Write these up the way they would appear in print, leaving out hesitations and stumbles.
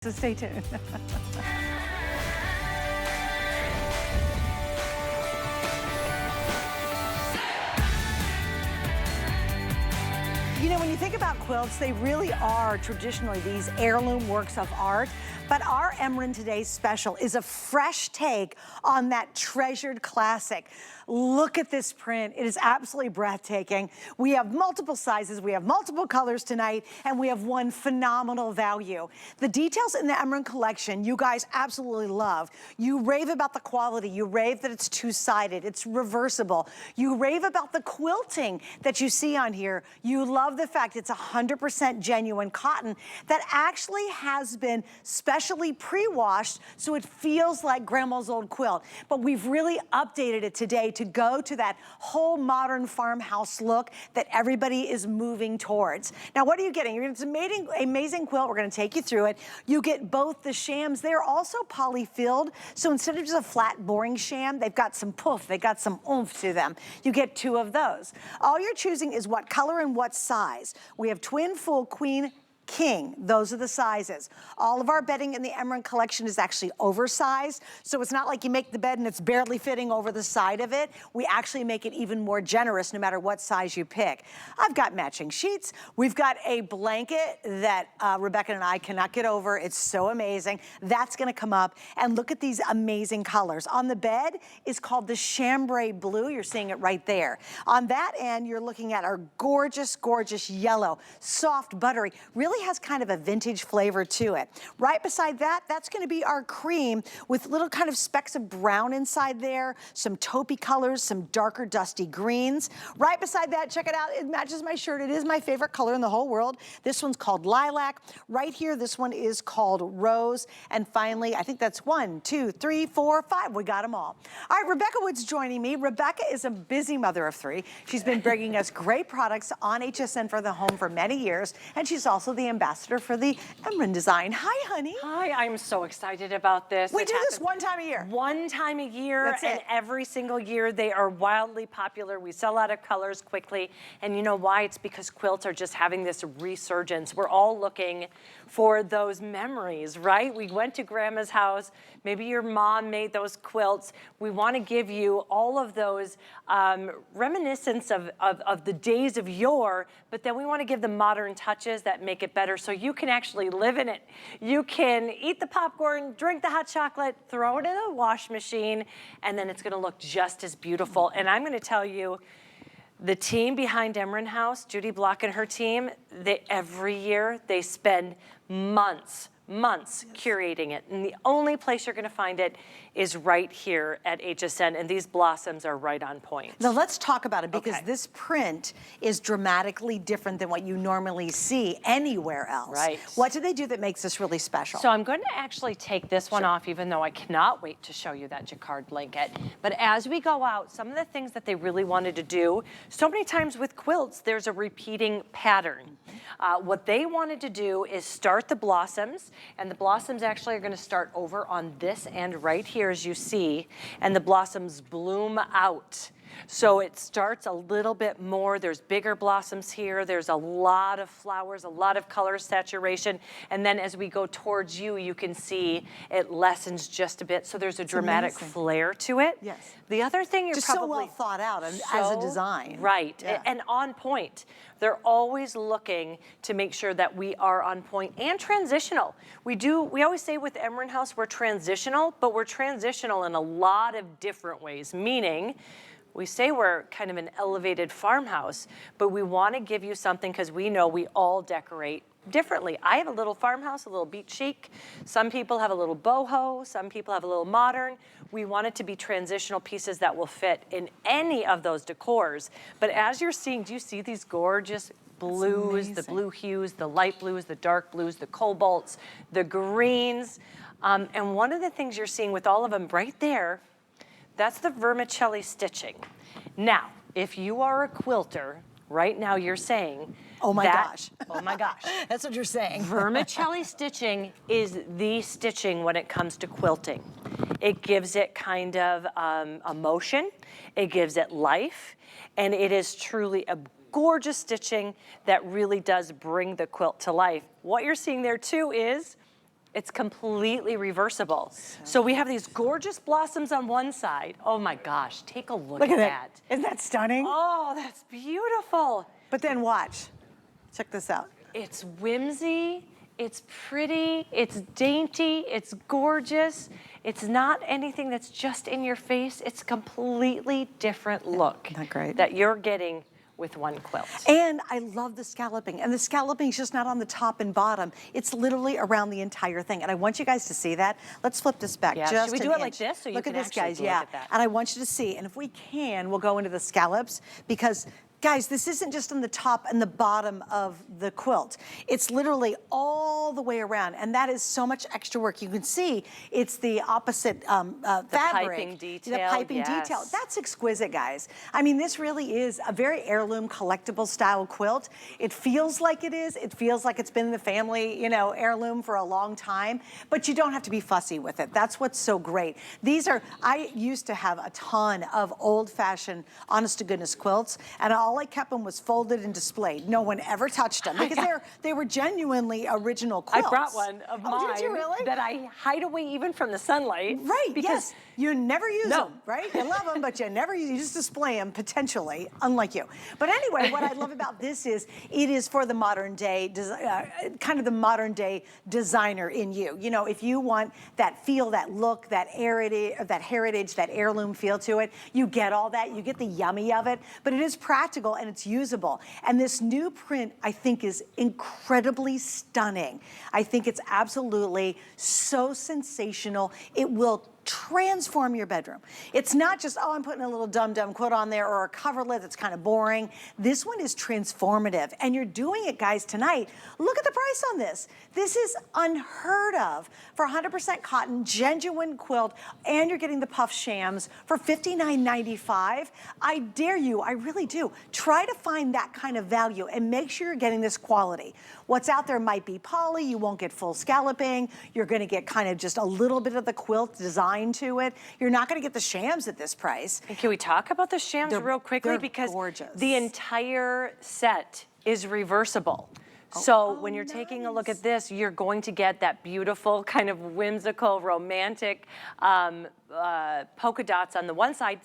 So stay tuned. You know, when you think about quilts, they really are traditionally these heirloom works of art. But our Emryn Today's special is a fresh take on that treasured classic. Look at this print. It is absolutely breathtaking. We have multiple sizes, we have multiple colors tonight, and we have one phenomenal value. The details in the Emryn collection, you guys absolutely love. You rave about the quality. You rave that it's two-sided. It's reversible. You rave about the quilting that you see on here. You love the fact it's 100% genuine cotton that actually has been specially pre-washed so it feels like grandma's old quilt. But we've really updated it today to go to that whole modern farmhouse look that everybody is moving towards. Now, what are you getting? You're getting this amazing quilt. We're gonna take you through it. You get both the shams. They're also poly-filled, so instead of just a flat, boring sham, they've got some poof, they've got some oomph to them. You get two of those. All you're choosing is what color and what size. We have twin, full, queen, king. Those are the sizes. All of our bedding in the Emryn collection is actually oversized, so it's not like you make the bed and it's barely fitting over the side of it. We actually make it even more generous no matter what size you pick. I've got matching sheets. We've got a blanket that Rebecca and I cannot get over. It's so amazing. That's gonna come up, and look at these amazing colors. On the bed is called the chambray blue. You're seeing it right there. On that end, you're looking at our gorgeous, gorgeous yellow, soft, buttery, really has kind of a vintage flavor to it. Right beside that, that's gonna be our cream with little kind of specks of brown inside there, some taupey colors, some darker dusty greens. Right beside that, check it out, it matches my shirt. It is my favorite color in the whole world. This one's called lilac. Right here, this one is called rose. And finally, I think that's 1, 2, 3, 4, 5. We got them all. All right, Rebecca Wood's joining me. Rebecca is a busy mother of 3. She's been bringing us great products on HSN for the home for many years, and she's also the ambassador for the Emryn design. Hi, honey. Hi, I'm so excited about this. We do this one time a year. One time a year, That's and it. every single year they are wildly popular. We sell out of colors quickly, and you know why? It's because quilts are just having this resurgence. We're all looking for those memories, right? We went to grandma's house, maybe your mom made those quilts. We want to give you all of those reminiscence of the days of yore, but then we want to give the modern touches that make it better so you can actually live in it. You can eat the popcorn, drink the hot chocolate, throw it in a wash machine, and then it's going to look just as beautiful. And I'm going to tell you, the team behind Emryn House, Judy Block and her team, every year they spend months curating it. And the only place you're gonna find it is right here at HSN, and these blossoms are right on point. Now let's talk about it, because Okay. this print is dramatically different than what you normally see anywhere else. Right. What do they do that makes this really special? So I'm going to actually take this one off, even though I cannot wait to show you that jacquard blanket. But as we go out, some of the things that they really wanted to do, so many times with quilts, there's a repeating pattern. What they wanted to do is start the blossoms, and the blossoms actually are going to start over on this end right here, as you see, and the blossoms bloom out. So it starts a little bit more. There's bigger blossoms here. There's a lot of flowers, a lot of color saturation. And then as we go towards you, you can see it lessens just a bit. So there's a dramatic flair to it. Yes. The other thing you're just probably so well thought out as a design. Right, Yeah. and on point. They're always looking to make sure that we are on point and transitional. We always say with Emryn House, we're transitional, but we're transitional in a lot of different ways, meaning we say we're kind of an elevated farmhouse, but we want to give you something because we know we all decorate differently. I have a little farmhouse, a little beach chic. Some people have a little boho. Some people have a little modern. We want it to be transitional pieces that will fit in any of those decors. But as you're seeing, do you see these gorgeous blues, the blue hues, the light blues, the dark blues, the cobalts, the greens? And one of the things you're seeing with all of them right there, that's the vermicelli stitching. Now, if you are a quilter, right now you're saying, oh my gosh. Oh my gosh. That's what you're saying. Vermicelli stitching is the stitching when it comes to quilting. It gives it kind of emotion, it gives it life, and it is truly a gorgeous stitching that really does bring the quilt to life. What you're seeing there too is It's completely reversible. So we have these gorgeous blossoms on one side. Oh my gosh, take a look at that. Isn't that stunning? Oh, that's beautiful. But then watch. Check this out. It's whimsy, it's pretty, it's dainty, it's gorgeous. It's not anything that's just in your face. It's a completely different look. Not great. That you're getting with one quilt. And I love the scalloping. And the scalloping is just not on the top and bottom. It's literally around the entire thing. And I want you guys to see that. Let's flip this back just should we do an it like inch. this so you look can at this, actually guys. look Yeah. at that? And I want you to see. And if we can, we'll go into the scallops because guys, this isn't just on the top and the bottom of the quilt. It's literally all the way around, and that is so much extra work. You can see it's the opposite fabric. Piping detail, The piping detail. That's exquisite, guys. I mean, this really is a very heirloom collectible style quilt. It feels like it is. It feels like it's been in the family, you know, heirloom for a long time, but you don't have to be fussy with it. That's what's so great. These are, I used to have a ton of old-fashioned, honest-to-goodness quilts, and all I kept them was folded and displayed. No one ever touched them because they were genuinely original quilts. I brought one of mine did you really? that I hide away even from the sunlight. Right, because yes. You never use them, right? You love them, but you never use them. You just display them, potentially, unlike you. But anyway, what I love about this is it is for the modern day, kind of the modern day designer in you. You know, if you want that feel, that look, that heritage, that heirloom feel to it, you get all that. You get the yummy of it, but it is practical and it's usable. And this new print, I think, is incredibly stunning. I think it's absolutely so sensational. It will transform your bedroom. It's not just, oh, I'm putting a little dum-dum quilt on there or a coverlet that's kind of boring. This one is transformative, and you're doing it, guys, tonight. Look at the price on this. This is unheard of for 100% cotton, genuine quilt, and you're getting the puff shams for $59.95. I dare you, I really do, try to find that kind of value and make sure you're getting this quality. What's out there might be poly, you won't get full scalloping, you're gonna get kind of just a little bit of the quilt design to it. You're not gonna get the shams at this price. And can we talk about the shams real quickly? Because gorgeous. The entire set is reversible. So when you're taking a look at this, you're going to get that beautiful kind of whimsical, romantic polka dots on the one side.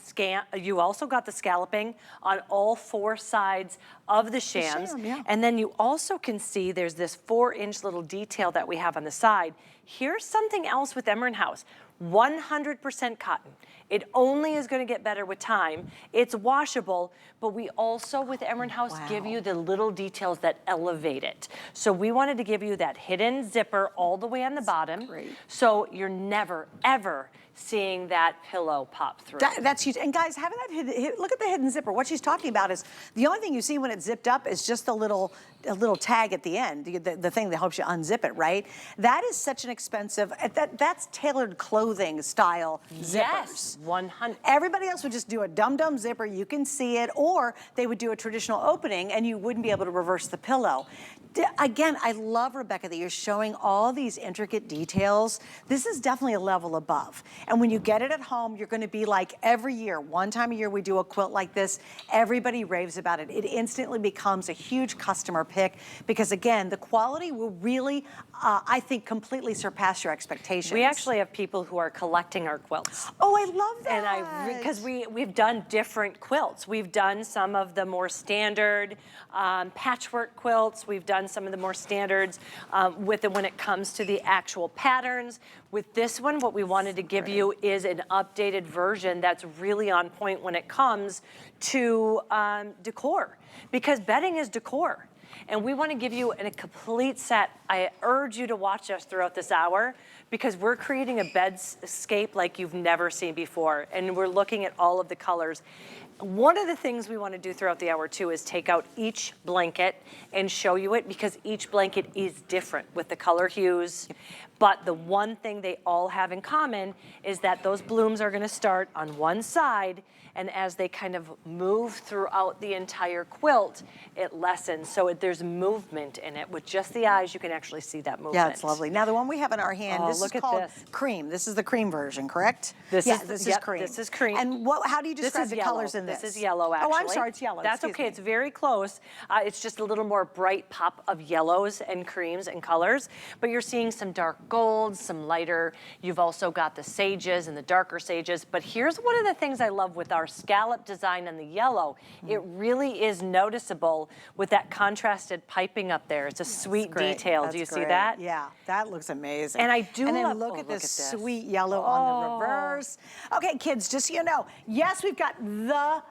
You also got the scalloping on all four sides of the shams. And then you also can see there's this 4-inch little detail that we have on the side. Here's something else with Emryn House. 100% cotton. It only is going to get better with time. It's washable, but we also, with Emryn House, give you the little details that elevate it. So we wanted to give you that hidden zipper all the way on the bottom. So you're never, ever seeing that pillow pop through. That's huge. And guys, having that look at the hidden zipper. What she's talking about is the only thing you see when it's zipped up is just a little tag at the end, the thing that helps you unzip it, right? That is such an expensive, that's tailored clothing style zippers. Yes, 100. Everybody else would just do a dum-dum zipper, you can see it, or they would do a traditional opening and you wouldn't be able to reverse the pillow. Again, I love, Rebecca, that you're showing all these intricate details. This is definitely a level above. And when you get it at home, you're gonna be like, every year, one time a year we do a quilt like this, everybody raves about it. It instantly becomes a huge customer pick because, again, the quality will really, I think, completely surpass your expectations. We actually have people who are collecting our quilts. Oh, I love that. And because we've done different quilts. We've done some of the more standard patchwork quilts. We've done some of the more standards when it comes to the actual patterns. With this one, what we wanted to give you is an updated version that's really on point when it comes to decor, because bedding is decor. And we want to give you a complete set. I urge you to watch us throughout this hour because we're creating a bedscape like you've never seen before. And we're looking at all of the colors. One of the things we want to do throughout the hour too is take out each blanket and show you it because each blanket is different with the color hues. But the one thing they all have in common is that those blooms are going to start on one side, and as they kind of move throughout the entire quilt, it lessens. So there's movement in it. With just the eyes, you can actually see that movement. Yeah, it's lovely. Now, the one we have in our hand, this is called this. Cream. This is the cream version, correct? This is cream. This is cream. And how do you describe the colors in this? This is yellow, actually. Oh, I'm sorry, it's yellow. That's okay. It's very close. It's just a little more bright pop of yellows and creams and colors. But you're seeing some dark golds, some lighter. You've also got the sages and the darker sages. But here's one of the things I love with our scallop design and the yellow. It really is noticeable with that contrasted piping up there. It's a sweet detail. Do you see that? Yeah, that looks amazing. And I do and then love, look at this sweet yellow on the reverse. Okay, kids, just so you know, yes, we've got the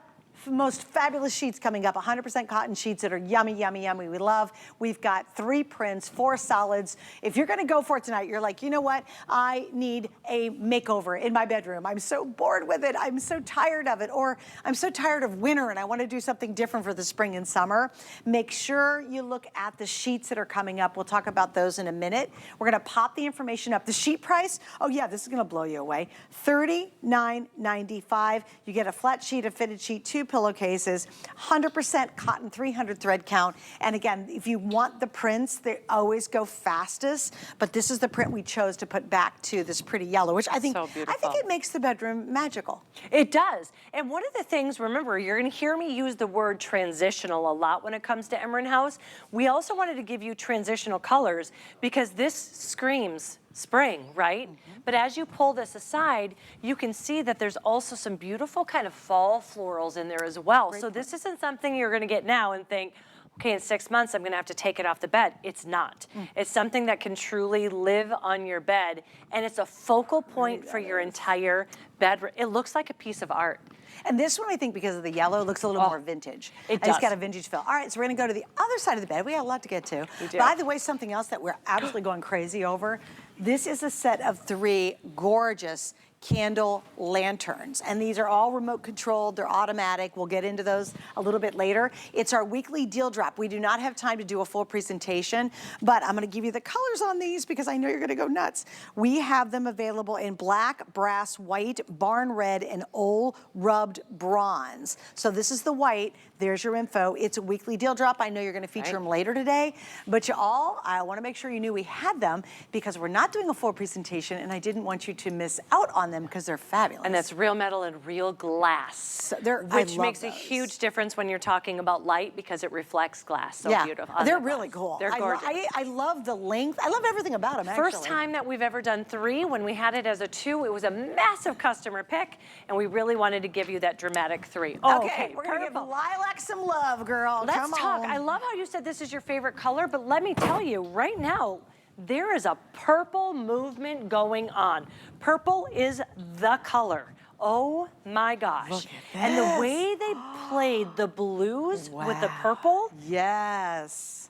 most fabulous sheets coming up, 100% cotton sheets that are yummy, yummy, yummy. We love. We've got 3 prints, 4 solids. If you're gonna go for it tonight, you're like, you know what? I need a makeover in my bedroom. I'm so bored with it. I'm so tired of it. Or I'm so tired of winter and I wanna do something different for the spring and summer. Make sure you look at the sheets that are coming up. We'll talk about those in a minute. We're gonna pop the information up. The sheet price, oh yeah, this is gonna blow you away. $39.95. You get a flat sheet, a fitted sheet, 2 pillowcases, 100% cotton, 300 thread count. And again, if you want the prints, they always go fastest, but this is the print we chose to put back to this pretty yellow, which I think, it makes the bedroom magical. It does. And one of the things, remember, you're gonna hear me use the word transitional a lot when it comes to Emryn House. We also wanted to give you transitional colors because this screams spring, right? But as you pull this aside, you can see that there's also some beautiful kind of fall florals in there as well. So this isn't something you're gonna get now and think, okay, in 6 months, I'm gonna have to take it off the bed. It's not. It's something that can truly live on your bed, and it's a focal point for your entire bed. It looks like a piece of art. And this one, I think, because of the yellow, looks a little more vintage. It does. It's got a vintage feel. All right, so we're gonna go to the other side of the bed. We have a lot to get to. We do. By the way, something else that we're absolutely going crazy over, this is a set of 3 gorgeous candle lanterns. And these are all remote controlled, they're automatic. We'll get into those a little bit later. It's our weekly deal drop. We do not have time to do a full presentation, but I'm gonna give you the colors on these because I know you're gonna go nuts. We have them available in black, brass, white, barn red, and old rubbed bronze. So this is the white. There's your info. It's a weekly deal drop. I know you're gonna feature them later today, but I wanna make sure you knew we had them because we're not doing a full presentation and I didn't want you to miss out on them because they're fabulous. And that's real metal and real glass, so which makes a huge difference when you're talking about light because it reflects glass so beautiful. They're really cool. They're gorgeous. I love the length. I love everything about them, actually. First time that we've ever done 3. When we had it as a 2, it was a massive customer pick, and we really wanted to give you that dramatic 3. Okay, we're gonna give lilac some love, girl. Let's talk. I love how you said this is your favorite color, but let me tell you, right now, there is a purple movement going on. Purple is the color. Oh my gosh. And the way they played the blues with the purple. Yes.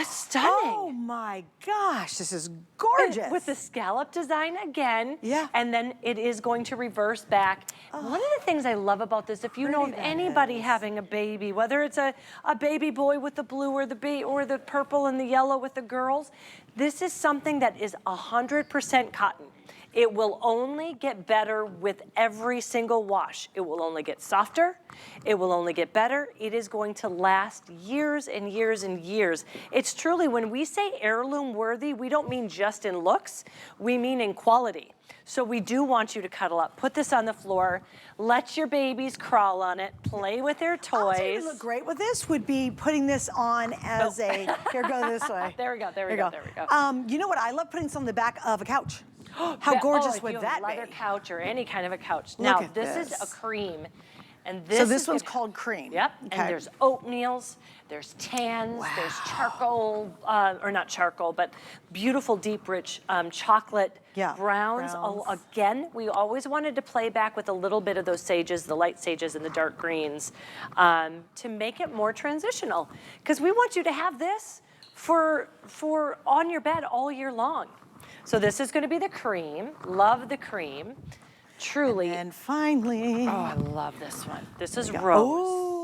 Stunning. Oh my gosh, this is gorgeous. And with the scallop design again. Yeah. And then it is going to reverse back. One of the things I love about this, if you know of anybody having a baby, whether it's a baby boy with the blue or the purple and the yellow with the girls, this is something that is 100% cotton. It will only get better with every single wash. It will only get softer. It will only get better. It is going to last years and years and years. It's truly, when we say heirloom worthy, we don't mean just in looks, we mean in quality. So we do want you to cuddle up, put this on the floor, let your babies crawl on it, play with their toys. I'll tell you, look great with this would be putting this on as here, go this way. There we go, there we go, there we go. You know what, I love putting this on the back of a couch. How gorgeous would that be? Leather couch or any kind of a couch. Now, this is a cream. And so this one's called cream. Yep, and there's oatmeals, there's tans, there's charcoal, or not charcoal, but beautiful deep rich chocolate browns. Again, we always wanted to play back with a little bit of those sages, the light sages and the dark greens, to make it more transitional. Because we want you to have this for on your bed all year long. So this is going to be the cream. Love the cream. Truly. And finally. Oh, I love this one. This is rose. Ooh.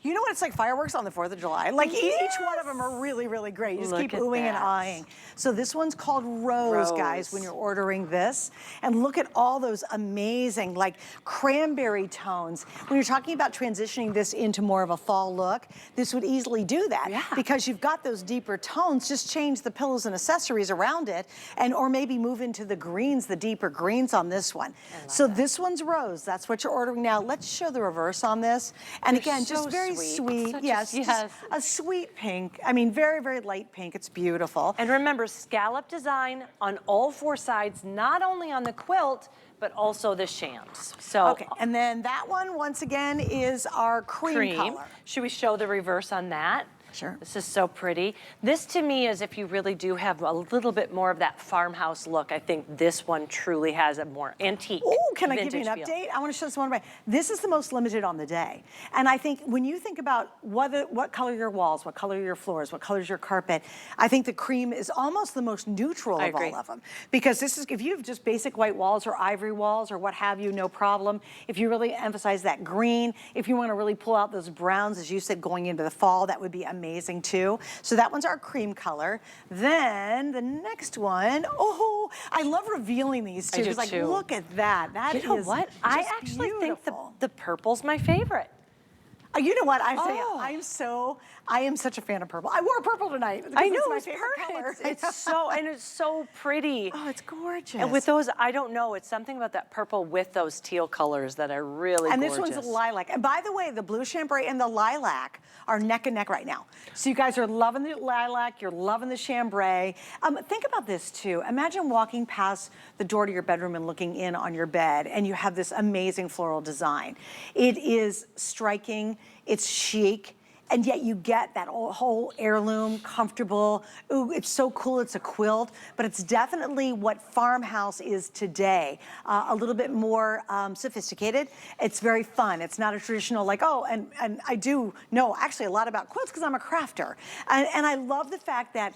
You know what? It's like fireworks on the 4th of July. Like each one of them are really, really great. You just keep oohing and eyeing. So this one's called Rose, guys, when you're ordering this. And look at all those amazing, like cranberry tones. When you're talking about transitioning this into more of a fall look, this would easily do that. Because you've got those deeper tones, just change the pillows and accessories around it, and or maybe move into the greens, the deeper greens on this one. So this one's Rose. That's what you're ordering now. Let's show the reverse on this. And again, just very sweet. Such Yes, just a sweet pink. I mean, very, very light pink. It's beautiful. And remember, scallop design on all four sides, not only on the quilt, but also the shams. So, okay, and then that one, once again, is our cream color. Should we show the reverse on that? Sure. This is so pretty. This to me is if you really do have a little bit more of that farmhouse look, I think this one truly has a more antique. Oh, can I give you an feel. update? I want to show this one by. This is the most limited on the day. And I think when you think about what color your walls, what color your floors, what color is your carpet, I think the cream is almost the most neutral of all of them. Because this is, if you have just basic white walls or ivory walls or what have you, no problem. If you really emphasize that green, if you want to really pull out those browns, as you said, going into the fall, that would be amazing too. So that one's our cream color. Then the next one, oh, I love revealing these too. Because like, look at that. That you know is what? I actually think the purple's my favorite. You know what? I am such a fan of purple. I wore purple tonight. I know, it's my favorite color. It's so pretty. Oh, it's gorgeous. And with those, I don't know, it's something about that purple with those teal colors that are really gorgeous. And this one's lilac. And by the way, the blue chambray and the lilac are neck and neck right now. So you guys are loving the lilac, you're loving the chambray. Think about this too. Imagine walking past the door to your bedroom and looking in on your bed and you have this amazing floral design. It is striking, it's chic, and yet you get that whole heirloom, comfortable. Ooh, it's so cool, it's a quilt, but it's definitely what Farmhouse is today. A little bit more sophisticated. It's very fun. It's not a traditional like, oh, and I do know actually a lot about quilts because I'm a crafter. And I love the fact that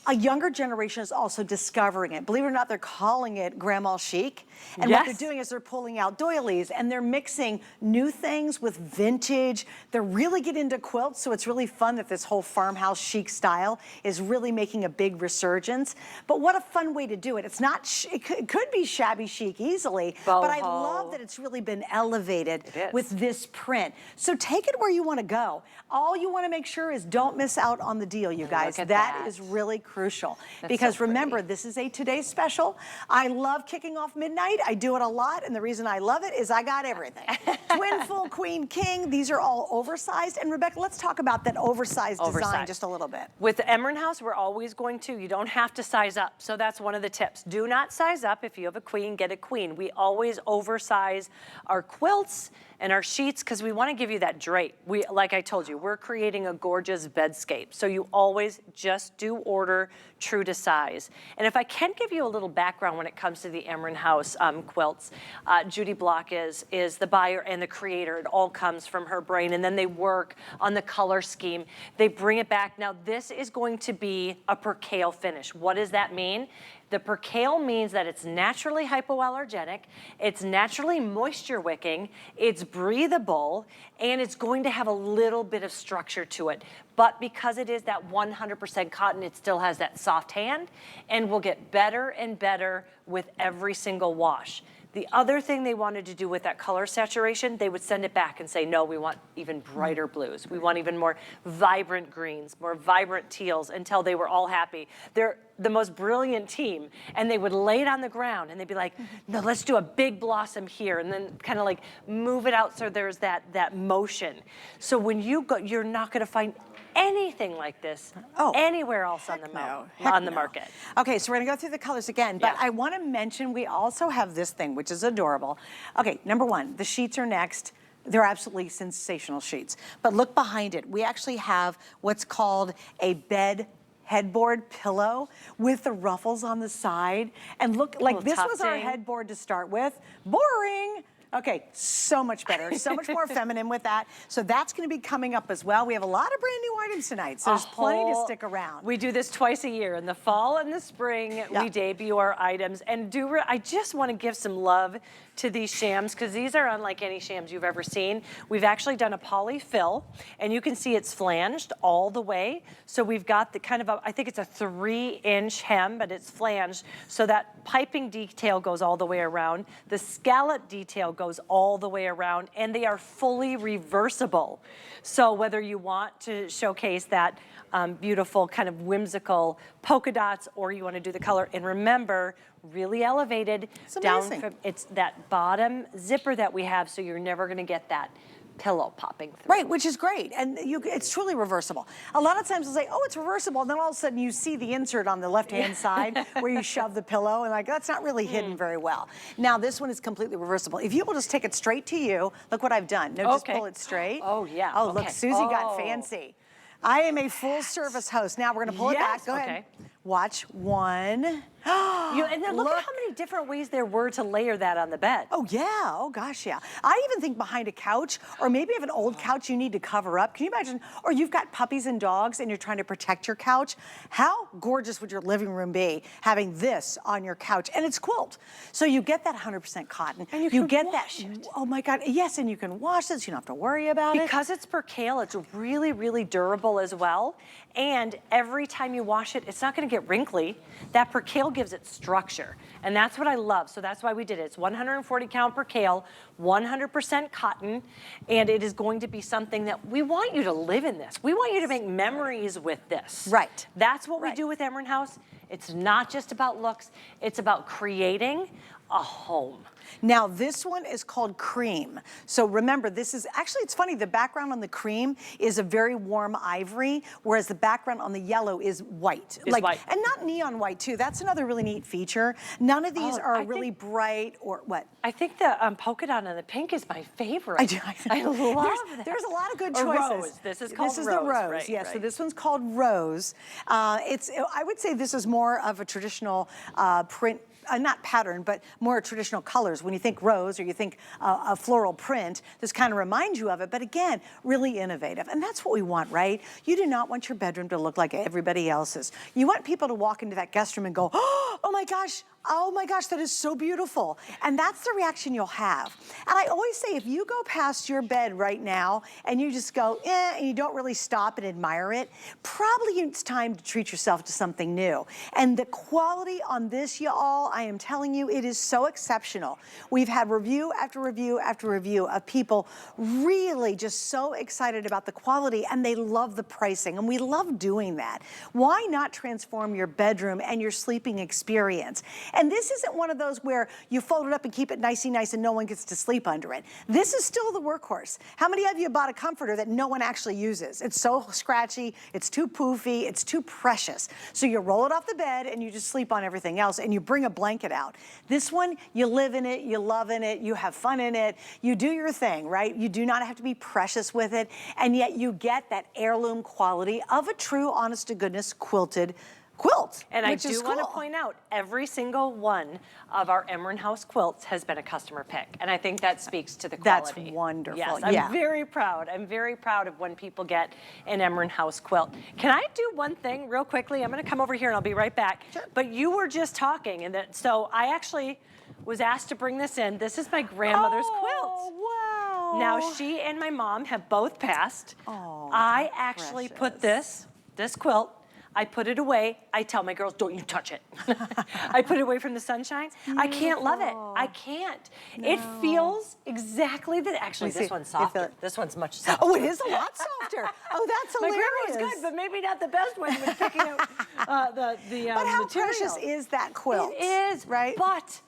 a younger generation is also discovering it. Believe it or not, they're calling it grandma chic. And what they're doing is they're pulling out doilies and they're mixing new things with vintage. They're really getting into quilts, so it's really fun that this whole farmhouse chic style is really making a big resurgence. But what a fun way to do it. It's not, it could be shabby chic easily, but I love that it's really been elevated with this print. So take it where you want to go. All you want to make sure is don't miss out on the deal, you guys. That is really crucial. Because remember, this is a today's special. I love kicking off midnight. I do it a lot, and the reason I love it is I got everything. Twin, full, queen, king, these are all oversized. And Rebecca, let's talk about that oversized design just a little bit. With the Emryn house, we're always going to, you don't have to size up. So that's one of the tips. Do not size up. If you have a queen, get a queen. We always oversize our quilts and our sheets because we want to give you that drape. Like I told you, we're creating a gorgeous bedscape. So you always just do order true to size. And if I can give you a little background when it comes to the Emryn house quilts, Judy Block is the buyer and the creator. It all comes from her brain, and then they work on the color scheme. They bring it back. Now this is going to be a percale finish. What does that mean? The percale means that it's naturally hypoallergenic, it's naturally moisture wicking, it's breathable, and it's going to have a little bit of structure to it. But because it is that 100% cotton, it still has that soft hand and will get better and better with every single wash. The other thing they wanted to do with that color saturation, they would send it back and say, no, we want even brighter blues. We want even more vibrant greens, more vibrant teals, until they were all happy. They're the most brilliant team, and they would lay it on the ground and they'd be like, no, let's do a big blossom here, and then kind of like move it out so there's that motion. So when you go, you're not gonna find anything like this anywhere else on the market. Okay, so we're gonna go through the colors again, but I wanna mention we also have this thing, which is adorable. Okay, number one, the sheets are next. They're absolutely sensational sheets. But look behind it. We actually have what's called a bed headboard pillow with the ruffles on the side. And look, like this was our headboard to start with. Boring. Okay, so much better, so much more feminine with that. So that's gonna be coming up as well. We have a lot of brand new items tonight, so there's plenty to stick around. We do this twice a year. In the fall and the spring, we debut our items. And I just wanna give some love to these shams, because these are unlike any shams you've ever seen. We've actually done a poly fill, and you can see it's flanged all the way. So we've got the kind of I think it's a 3-inch hem, but it's flanged. So that piping detail goes all the way around. The scallop detail goes all the way around, and they are fully reversible. So whether you want to showcase that beautiful kind of whimsical polka dots, or you want to do the color, and remember, really elevated down from, it's that bottom zipper that we have, so you're never going to get that pillow popping through. Right, which is great, and it's truly reversible. A lot of times they'll say, oh, it's reversible, and then all of a sudden you see the insert on the left-hand side where you shove the pillow, and like, that's not really hidden very well. Now, this one is completely reversible. If you will just take it straight to you, look what I've done. No, just pull it straight. Oh, yeah. Oh, look, Susie got fancy. I am a full-service host. Now we're gonna pull it back. Go ahead. Watch one. And then look at how many different ways there were to layer that on the bed. Oh yeah, oh gosh, yeah. I even think behind a couch, or maybe you have an old couch you need to cover up. Can you imagine? Or you've got puppies and dogs and you're trying to protect your couch. How gorgeous would your living room be having this on your couch? And it's quilt. So you get that 100% cotton. And you can wash it. Oh my God, yes, and you can wash this, you don't have to worry about it. Because it's percale, it's really, really durable as well. And every time you wash it, it's not gonna get wrinkly. That percale gives it structure. And that's what I love. So that's why we did it. It's 140 count percale, 100% cotton, and it is going to be something that we want you to live in this. We want you to make memories with this. Right. That's what we do with Emryn House. It's not just about looks, it's about creating a home. Now this one is called cream. So remember, this is, actually it's funny, the background on the cream is a very warm ivory, whereas the background on the yellow is white. White. And not neon white too, that's another really neat feature. None of these are really bright or what? I think the polka dot and the pink is my favorite. I love that. There's a lot of good Or choices. rose. This is called This is rose. the rose, right, yes. right. So this one's called Rose. I would say this is more of a traditional print, not pattern, but more traditional colors. When you think rose or you think a floral print, this kind of reminds you of it, but again, really innovative. And that's what we want, right? You do not want your bedroom to look like everybody else's. You want people to walk into that guest room and go, oh my gosh, that is so beautiful. And that's the reaction you'll have. And I always say, if you go past your bed right now and you just go, and you don't really stop and admire it, probably it's time to treat yourself to something new. And the quality on this, y'all, I am telling you, it is so exceptional. We've had review after review after review of people really just so excited about the quality, and they love the pricing, and we love doing that. Why not transform your bedroom and your sleeping experience? And this isn't one of those where you fold it up and keep it nicey nice and no one gets to sleep under it. This is still the workhorse. How many of you bought a comforter that no one actually uses? It's so scratchy, it's too poofy, it's too precious. So you roll it off the bed and you just sleep on everything else, and you bring a blanket out. This one, you live in it, you love in it, you have fun in it, you do your thing, right? You do not have to be precious with it, and yet you get that heirloom quality of a true, honest to goodness quilted quilt. And I do want to point out, every single one of our Emryn House quilts has been a customer pick. And I think that speaks to the quality. That's wonderful. Yes, I'm very proud. I'm very proud of when people get an Emryn House quilt. Can I do one thing real quickly? I'm going to come over here and I'll be right back. Sure. But you were just talking, and so I actually was asked to bring this in. This is my grandmother's quilt. Oh, wow. Now, she and my mom have both passed. Oh, I actually put this quilt, I put it away. I tell my girls, don't you touch it. I put it away from the sunshine. I can't love it. I can't. No. It feels exactly that. Actually, this one's softer. This one's much softer. Oh, it is a lot softer. Oh, that's hilarious. My grandma was good, but maybe not the best one when picking out the But how material. precious is that quilt? It is, right? But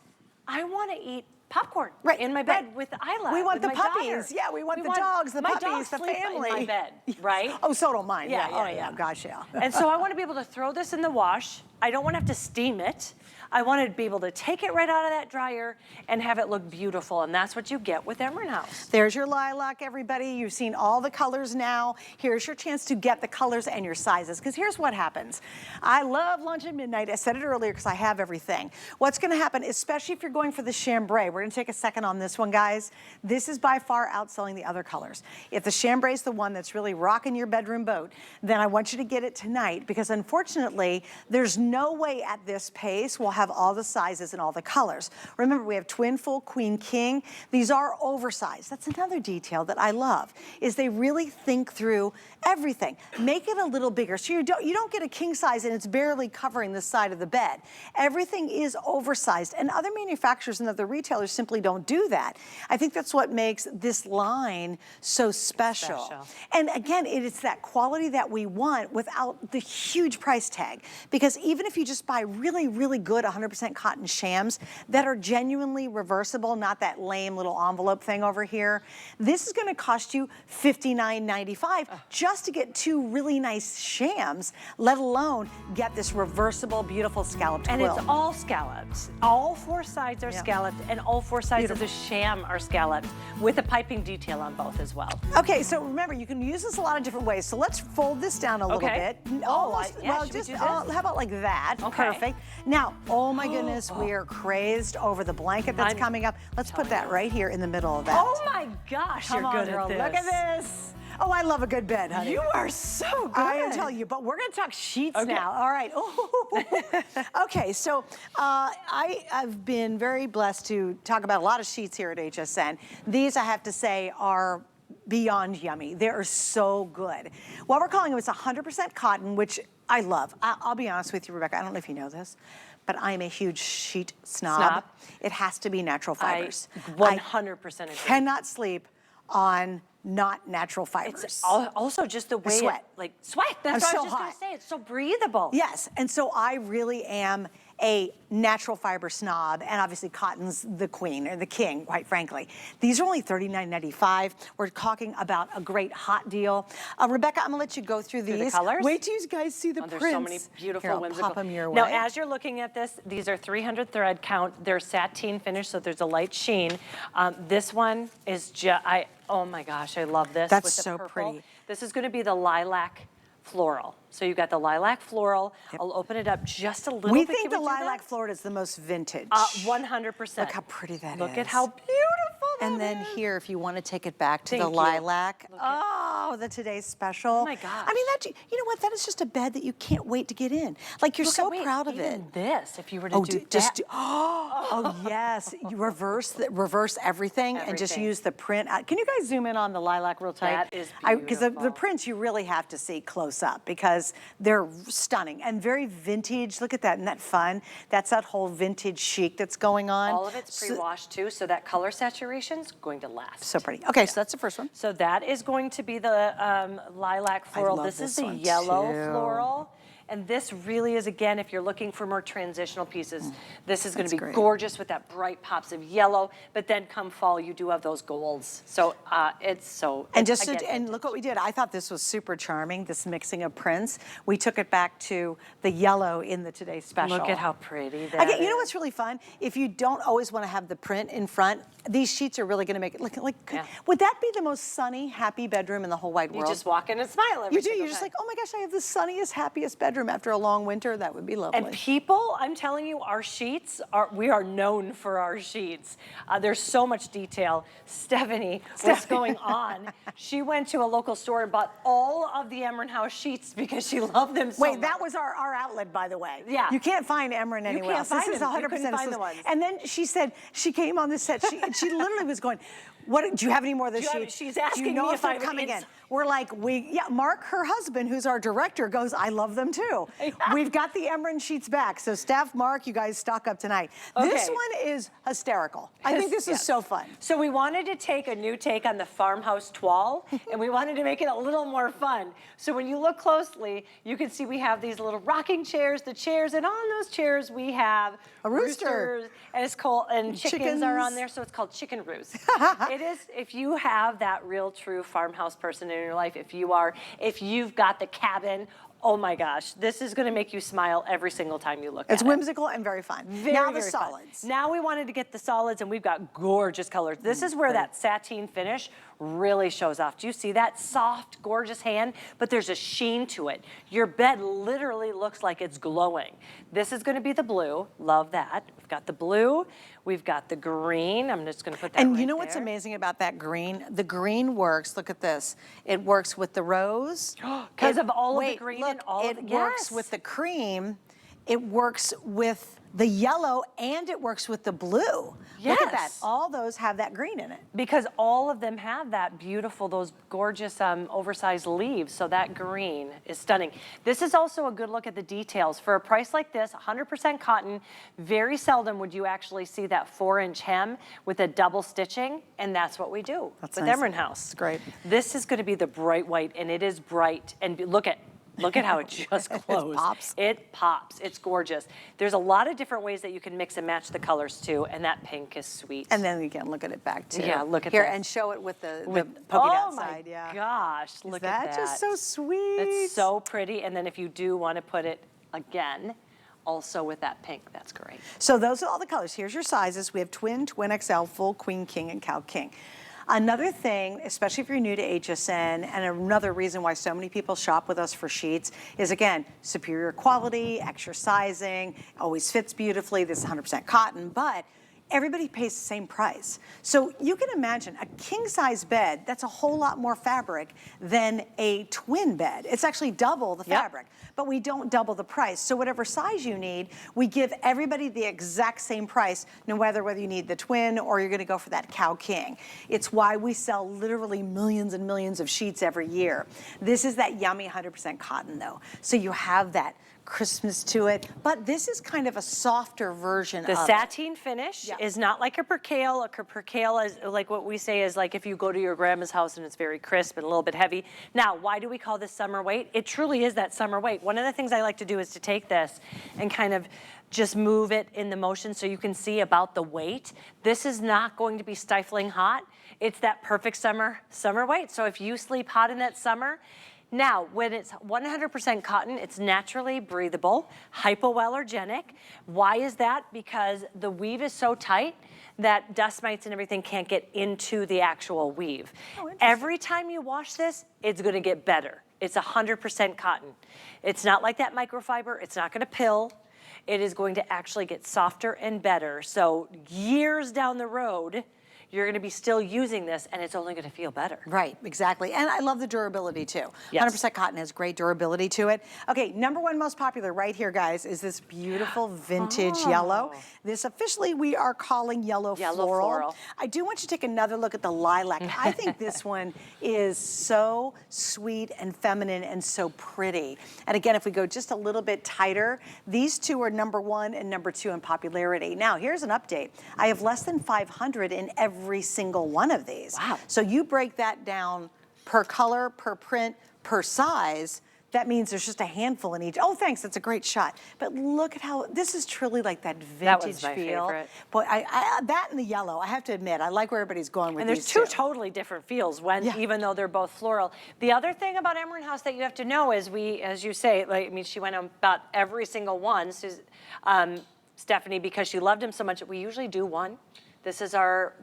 I want to eat popcorn in my bed with Isla. We want the puppies. Daughter. Yeah, we want the dogs, the puppies, dogs the family. In my bed, right? Oh, so don't mine. Yeah, oh, yeah. Gosh, yeah. And so I want to be able to throw this in the wash. I don't want to have to steam it. I want to be able to take it right out of that dryer and have it look beautiful, and that's what you get with Emryn House. There's your lilac, everybody. You've seen all the colors now. Here's your chance to get the colors and your sizes, because here's what happens. I love lunch at midnight. I said it earlier because I have everything. What's going to happen, especially if you're going for the chambray, we're going to take a second on this one, guys. This is by far outselling the other colors. If the chambray is the one that's really rocking your bedroom boat, then I want you to get it tonight, because unfortunately, there's no way at this pace we'll have all the sizes and all the colors. Remember, we have twin, full, queen, king. These are oversized. That's another detail that I love, is they really think through everything. Make it a little bigger, so you don't get a king size and it's barely covering the side of the bed. Everything is oversized, and other manufacturers and other retailers simply don't do that. I think that's what makes this line so special. And again, it is that quality that we want without the huge price tag, because even if you just buy really, really good 100% cotton shams that are genuinely reversible, not that lame little envelope thing over here. This is gonna cost you $59.95 just to get 2 really nice shams, let alone get this reversible, beautiful scalloped quilt. And it's all scalloped. All 4 sides are scalloped, and all 4 sides of the sham are scalloped with a piping detail on both as well. Okay, so remember, you can use this a lot of different ways. So let's fold this down a little bit. How about like that? Okay. Perfect. Now, oh my goodness, we are crazed over the blanket that's coming up. Let's put that right here in the middle of that. Oh my gosh, you're good at this. Look at this. Oh, I love a good bed, honey. You are so good. I am telling you, but we're going to talk sheets now. All right. Okay, so I've been very blessed to talk about a lot of sheets here at HSN. These, I have to say, are beyond yummy. They are so good. What we're calling them is 100% cotton, which I love. I'll be honest with you, Rebecca, I don't know if you know this, but I'm a huge sheet snob. It has to be natural fibers. I 100% agree. Cannot sleep on not natural fibers. It's also just the way sweat. Sweat. That's what I was just hot. gonna say. It's so breathable. Yes, and so I really am a natural fiber snob, and obviously cotton's the queen, or the king, quite frankly. These are only $39.95. We're talking about a great hot deal. Rebecca, I'm gonna let you go through these. The colors? Wait till you guys see the prints. There's so many beautiful Here, whimsical. I'll pop them your way. Now, as you're looking at this, these are 300 thread count. They're sateen finish, so there's a light sheen. This one is oh my gosh, I love this. That's with the so purple. pretty. This is gonna be the lilac floral. So you've got the lilac floral. I'll open it up just a little bit. We think the lilac floral is the most vintage. 100%. Look how pretty that is. Look at how beautiful that And then is. here, if you want to take it back to Thank the you. lilac. Oh, the today's special. Oh my gosh. I mean, you know what? That is just a bed that you can't wait to get in. Like, you're so proud of it. Even this, if you were to do that. Oh, yes. You reverse everything and just use the print. Can you guys zoom in on the lilac real tight? That is Because the prints you really have to see close up because they're stunning and very vintage. Look at that. Isn't that fun? That's that whole vintage chic that's going on. All of it's pre-washed too, so that color saturation's going to last. So pretty. Okay, so that's the first one. So that is going to be the lilac floral. This is the yellow floral. And this really is, again, if you're looking for more transitional pieces, this is going to be gorgeous with that bright pops of yellow. But then come fall, you do have those golds. So it's so. And and look what we did. I thought this was super charming, this mixing of prints. We took it back to the yellow in the Today's Special. Look at how pretty that is. You know what's really fun? If you don't always want to have the print in front, these sheets are really going to make it look like, would that be the most sunny, happy bedroom in the whole wide world? You just walk in and smile every You do, single you're just time. like, oh my gosh, I have the sunniest, happiest bedroom after a long winter. That would be lovely. And people, I'm telling you, our sheets, we are known for our sheets. There's so much detail. Stephanie, what's going on? She went to a local store and bought all of the Emryn House sheets because she loved them so much. Wait, that was our outlet, by the way. Yeah. You can't find Emryn anywhere else. This is 100% find the ones. And then she said, she came on the set, she literally was going, do you have any more of those sheets? She's asking do you know me if they're coming in? We're like, Mark, her husband, who's our director, goes, I love them too. We've got the Emryn sheets back. So Steph, Mark, you guys stock up tonight. This one is hysterical. I think this is so fun. So we wanted to take a new take on the Farmhouse toile, and we wanted to make it a little more fun. So when you look closely, you can see we have these little rocking chairs, and on those chairs we have a rooster. Roosters, and it's called, and chickens are on there, so it's called Chicken Roost. It is, if you have that real true farmhouse person in your life, if you've got the cabin, oh my gosh, this is gonna make you smile every single time you look at it. It's whimsical and very fun. Now the solids. Now we wanted to get the solids, and we've got gorgeous colors. This is where that sateen finish really shows off. Do you see that soft, gorgeous hand? But there's a sheen to it. Your bed literally looks like it's glowing. This is gonna be the blue, love that. We've got the blue, we've got the green. I'm just gonna put that And you know what's amazing about that green? The green works, look at this. It works with the rose. Because of all of the green and all of the, it works with the cream. It works with the yellow, and it works with the blue. Yes. Look at that. All those have that green in it. Because all of them have that beautiful, those gorgeous oversized leaves. So that green is stunning. This is also a good look at the details. For a price like this, 100% cotton, very seldom would you actually see that 4-inch hem with a double stitching. And that's what we do with Emryn House. It's great. This is going to be the bright white, and it is bright. And look at Look at how it just closed. It pops. It pops. It's gorgeous. There's a lot of different ways that you can mix and match the colors too, and that pink is sweet. And then again, look at it back too. Yeah, look at here this. and show it with the polka dot side. Oh Yeah. my gosh, look at that. That's just so sweet. It's so pretty. And then if you do want to put it again, also with that pink, that's great. So those are all the colors. Here's your sizes. We have twin, twin XL, full, queen, king, and cow king. Another thing, especially if you're new to HSN, and another reason why so many people shop with us for sheets is, again, superior quality, extra sizing, always fits beautifully. This is 100% cotton, but everybody pays the same price. So you can imagine a king size bed, that's a whole lot more fabric than a twin bed. It's actually double the fabric, but we don't double the price. So whatever size you need, we give everybody the exact same price, no matter whether you need the twin or you're gonna go for that cow king. It's why we sell literally millions and millions of sheets every year. This is that yummy 100% cotton though. So you have that Christmas to it, but this is kind of a softer version of the sateen finish Yeah. is not like a percale. A percale is like what we say is like if you go to your grandma's house and it's very crisp and a little bit heavy. Now, why do we call this summer weight? It truly is that summer weight. One of the things I like to do is to take this and kind of just move it in the motion so you can see about the weight. This is not going to be stifling hot. It's that perfect summer weight. So if you sleep hot in that summer, now, when it's 100% cotton, it's naturally breathable, hypoallergenic. Why is that? Because the weave is so tight that dust mites and everything can't get into the actual weave. Every time you wash this, it's gonna get better. It's 100% cotton. It's not like that microfiber. It's not gonna pill. It is going to actually get softer and better. So years down the road, you're gonna be still using this and it's only gonna feel better. Right, exactly. And I love the durability too. Yes. 100% cotton has great durability to it. Okay, number one most popular right here, guys, is this beautiful vintage yellow. This officially we are calling yellow floral. I do want you to take another look at the lilac. I think this one is so sweet and feminine and so pretty. And again, if we go just a little bit tighter, these two are number one and number two in popularity. Now, here's an update. I have less than 500 in every single one of these. Wow. So you break that down per color, per print, per size, that means there's just a handful in each. Oh, thanks, that's a great shot. But look at how, this is truly like that vintage That was my feel. favorite. Boy, that and the yellow, I have to admit, I like where everybody's going with And there's these two totally different feels even though they're both floral. The other thing about Emryn House that you have to know is as you say, like, I mean, she went on about every single one, Stephanie, because she loved him so much. We usually do one. This is our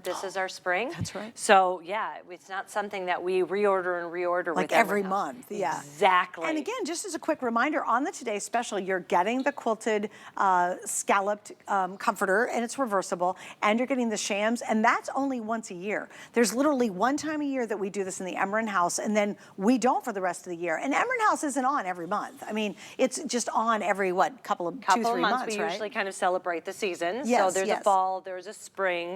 spring. That's right. So yeah, it's not something that we reorder and reorder like with every House. month. Yeah, exactly. And again, just as a quick reminder, on the Today Special, you're getting the quilted scalloped comforter, and it's reversible, and you're getting the shams, and that's only once a year. There's literally one time a year that we do this in the Emryn House, and then we don't for the rest of the year. And Emryn House isn't on every month. I mean, it's just on every couple of 2-3 months, we right? usually kind of celebrate the seasons. Yes, so there's yes. a fall, there's a spring,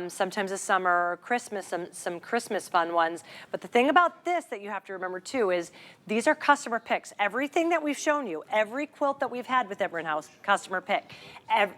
sometimes a summer, Christmas, some Christmas fun ones. But the thing about this that you have to remember too is these are customer picks. Everything that we've shown you, every quilt that we've had with Emryn House, customer pick.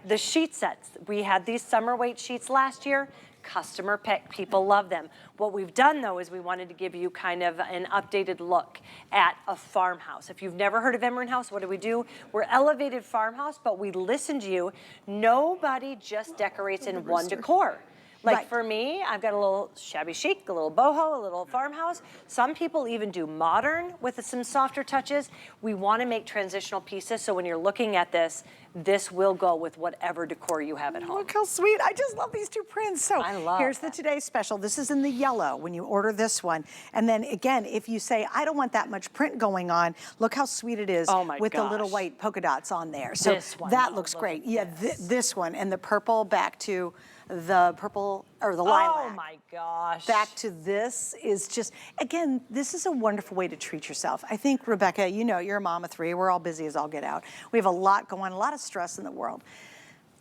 The sheet sets, we had these summer weight sheets last year, customer pick, people love them. What we've done though is we wanted to give you kind of an updated look at a farmhouse. If you've never heard of Emryn House, what do? We're elevated farmhouse, but we listen to you. Nobody just decorates in one decor. Like for me, I've got a little shabby chic, a little boho, a little farmhouse. Some people even do modern with some softer touches. We want to make transitional pieces, so when you're looking at this, this will go with whatever decor you have at home. Look how sweet. I just love these two prints. So I love here's the Today Special. This is in the yellow when you order this one. And then again, if you say, I don't want that much print going on, look how sweet it is with the little white polka dots on there. So this one, that looks great. Yeah, this one and the purple back to the purple or the lilac. Oh my gosh. Back to this is just, again, this is a wonderful way to treat yourself. I think, Rebecca, you know, you're a mom of 3. We're all busy as all get out. We have a lot going on, a lot of stress in the world.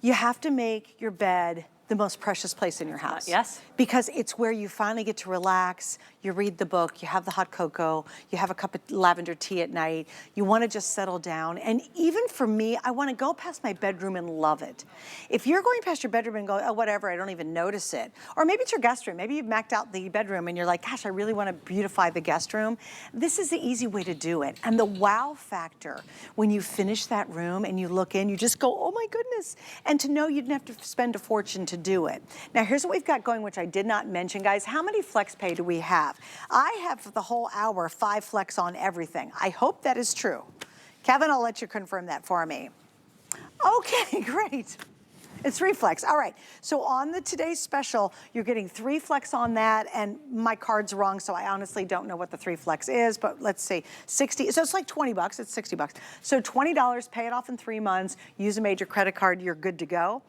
You have to make your bed the most precious place in your house. Yes. Because it's where you finally get to relax, you read the book, you have the hot cocoa, you have a cup of lavender tea at night, you wanna just settle down. And even for me, I wanna go past my bedroom and love it. If you're going past your bedroom and go, oh, whatever, I don't even notice it. Or maybe it's your guest room, maybe you've maxed out the bedroom and you're like, gosh, I really wanna beautify the guest room. This is the easy way to do it. And the wow factor, when you finish that room and you look in, you just go, oh my goodness. And to know you didn't have to spend a fortune to do it. Now here's what we've got going, which I did not mention, guys. How many flex pay do we have? I have for the whole hour 5 flex on everything. I hope that is true. Kevin, I'll let you confirm that for me. Okay, great. It's 3 flex. All right. So on the today's special, you're getting 3 flex on that, and my card's wrong, so I honestly don't know what the 3 flex is, but let's say 60. So it's like 20 bucks. It's 60 bucks. So $20, pay it off in 3 months, use a major credit card, you're good to go.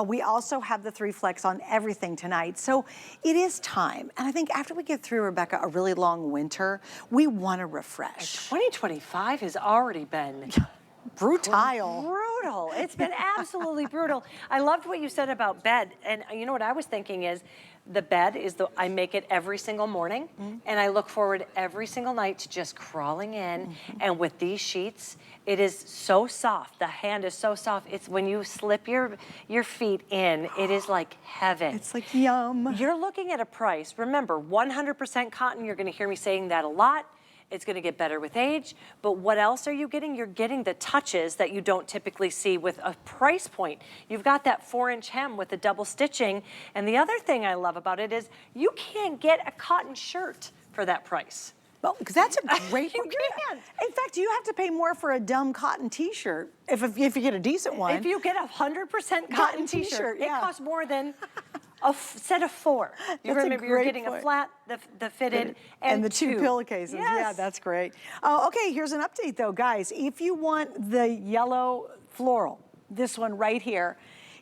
We also have the 3 flex on everything tonight. So it is time. And I think after we get through, Rebecca, a really long winter, we want to refresh. 2025 has already been brutal. It's been absolutely brutal. I loved what you said about bed. And you know what I was thinking is, the bed is I make it every single morning, and I look forward every single night to just crawling in. And with these sheets, it is so soft. The hand is so soft. It's when you slip your feet in, it is like heaven. It's like yum. You're looking at a price. Remember, 100% cotton. You're going to hear me saying that a lot. It's going to get better with age, but what else are you getting? You're getting the touches that you don't typically see with a price point. You've got that 4-inch hem with the double stitching, and the other thing I love about it is you can't get a cotton shirt for that price. Well, because that's a great You one. can. In fact, you have to pay more for a dumb cotton t-shirt if you get a decent one. If you get a 100% cotton t-shirt, yeah. It costs more than a set of 4. You remember, you're getting a flat, the fitted, and the 2 pillowcases. Yes. Yeah, that's great. Oh, okay, here's an update though, guys. If you want the yellow floral, this one right here,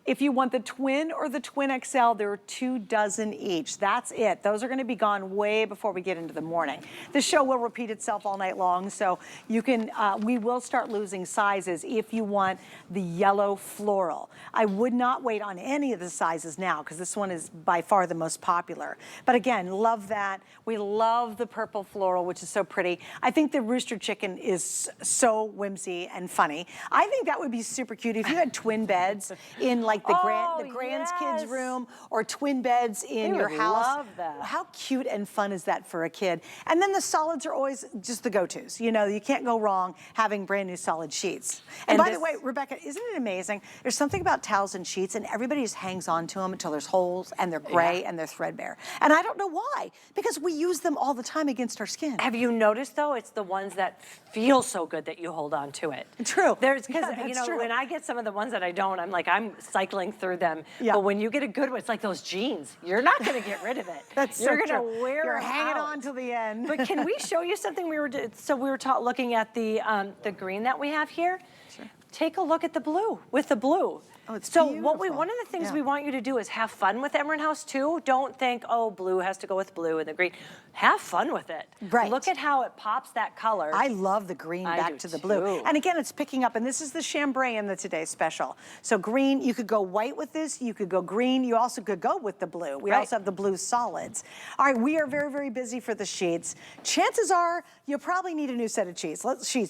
if you want the twin or the twin XL, there are 2 dozen each. That's it. Those are gonna be gone way before we get into the morning. The show will repeat itself all night long, so you can, we will start losing sizes if you want the yellow floral. I would not wait on any of the sizes now, because this one is by far the most popular. But again, love that. We love the purple floral, which is so pretty. I think the rooster chicken is so whimsy and funny. I think that would be super cute if you had twin beds in like the grandkids room, or twin beds in your house. Love that. How cute and fun is that for a kid? And then the solids are always just the go-tos. You know, you can't go wrong having brand new solid sheets. And by the way, Rebecca, isn't it amazing? There's something about towels and sheets, and everybody just hangs on to them until there's holes and they're gray and they're threadbare. And I don't know why, because we use them all the time against our skin. Have you noticed though, it's the ones that feel so good that you hold on to it. True. There's, because you know, when I get some of the ones that I don't, I'm like, I'm cycling through them. Yeah. But when you get a good one, it's like those jeans. You're not gonna get rid of it. That's You're so gonna true. wear You're them hanging out. on till the end. But can we show you something? We were looking at the green that we have here. Sure. Take a look at the blue, with the blue. Oh, it's so beautiful. one of the things we want you to do is have fun with Emryn House too. Don't think, oh, blue has to go with blue and the green. Have fun with it. Right. Look at how it pops that color. I love the green back to the blue. And again, it's picking up, and this is the chambray in the today's special. So green, you could go white with this, you could go green, you also could go with the blue. We also have the blue solids. All right, we are very, very busy for the sheets. Chances are you'll probably need a new set of sheets.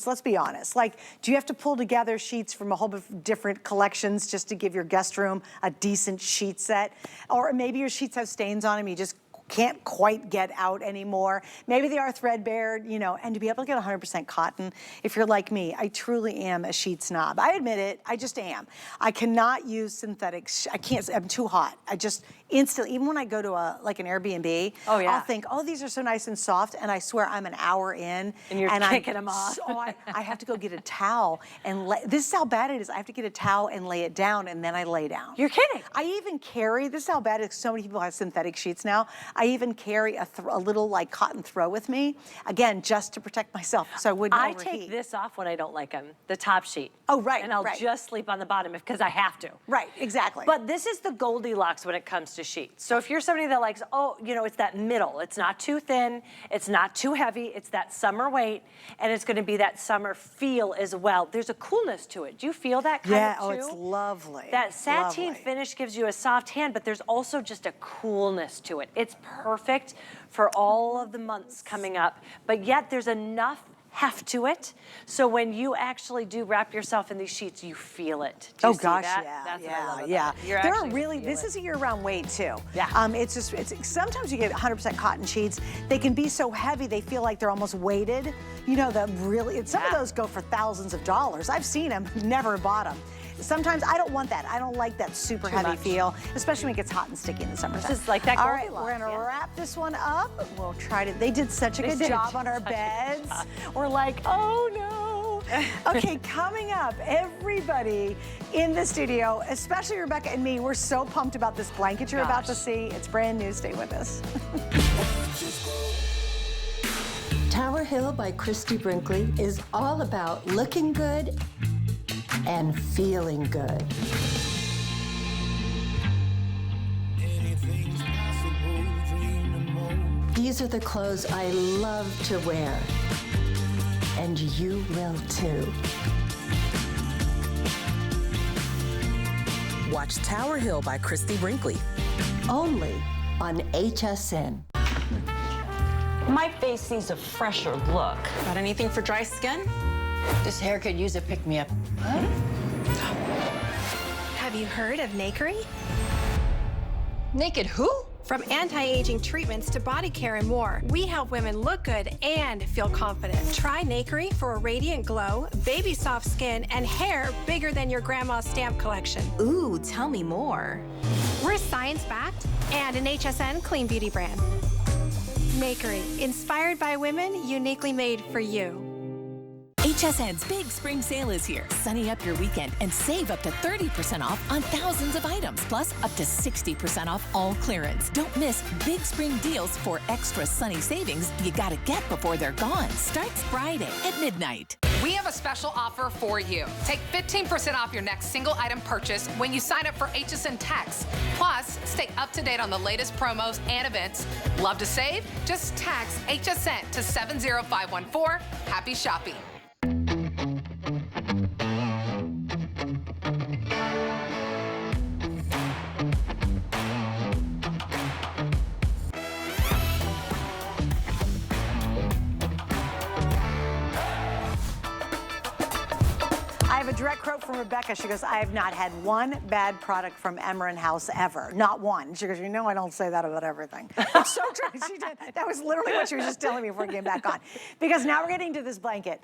Let's be honest. Like, do you have to pull together sheets from a whole bunch of different collections just to give your guest room a decent sheet set? Or maybe your sheets have stains on them, you just can't quite get out anymore. Maybe they are threadbare, you know, and to be able to get 100% cotton, if you're like me, I truly am a sheet snob. I admit it, I just am. I cannot use synthetics. I can't, I'm too hot. I just instantly, even when I go to like an Airbnb, I'll think, oh, these are so nice and soft, and I swear I'm an hour in. And you're kicking them off. So I have to go get a towel and this is how bad it is. I have to get a towel and lay it down, and then I lay down. You're kidding. I even carry, this is how bad it is, so many people have synthetic sheets now. I even carry a little like cotton throw with me, again, just to protect myself so I wouldn't overheat. I take this off when I don't like them, the top sheet. Oh, right, And I'll just sleep on the bottom because I have to. Right, exactly. But this is the Goldilocks when it comes to a sheet. So if you're somebody that likes, oh, you know, it's that middle. It's not too thin, it's not too heavy, it's that summer weight, and it's gonna be that summer feel as well. There's a coolness to it. Do you feel that kind of too? Yeah, oh, it's lovely. That sateen finish gives you a soft hand, but there's also just a coolness to it. It's perfect for all of the months coming up, but yet there's enough heft to it, so when you actually do wrap yourself in these sheets, you feel it. Do you see that? Yeah, That's what I love yeah. about it. You're There are actually really, gonna feel this it. is a year-round weight too. Yeah. It's just, sometimes you get 100% cotton sheets. They can be so heavy, they feel like they're almost weighted. You know, some of those go for thousands of dollars. I've seen them, never bought them. Sometimes I don't want that. I don't like that super heavy feel, especially when it gets hot and sticky in the summertime. This is like that. All right, we're gonna wrap this one up. We'll try to, they did such a good job on our beds. We're like, oh no. Okay, coming up, everybody in the studio, especially Rebecca and me, we're so pumped about this blanket you're about to see. It's brand new, stay with us. Tower Hill by Christy Brinkley is all about looking good and feeling good. These are the clothes I love to wear, and you will too. Watch Tower Hill by Christy Brinkley. Only on HSN. My face needs a fresher look. Got anything for dry skin? This hair could use a pick-me-up. Have you heard of Nakery? Naked who? From anti-aging treatments to body care and more, we help women look good and feel confident. Try Nakery for a radiant glow, baby soft skin, and hair bigger than your grandma's stamp collection. Ooh, tell me more. We're science-backed and an HSN clean beauty brand. Nakery, inspired by women, uniquely made for you. HSN's big spring sale is here. Sunny up your weekend and save up to 30% off on thousands of items, plus up to 60% off all clearance. Don't miss big spring deals for extra sunny savings you gotta get before they're gone. Starts Friday at midnight. We have a special offer for you. Take 15% off your next single item purchase when you sign up for HSN Text. Plus, stay up to date on the latest promos and events. Love to save? Just text HSN to 70514. Happy shopping. I have a direct quote from Rebecca. She goes, I have not had one bad product from Emryn House ever. Not one. She goes, you know I don't say that about everything. It's so true. She did. That was literally what she was just telling me before I came back on. Because now we're getting to this blanket.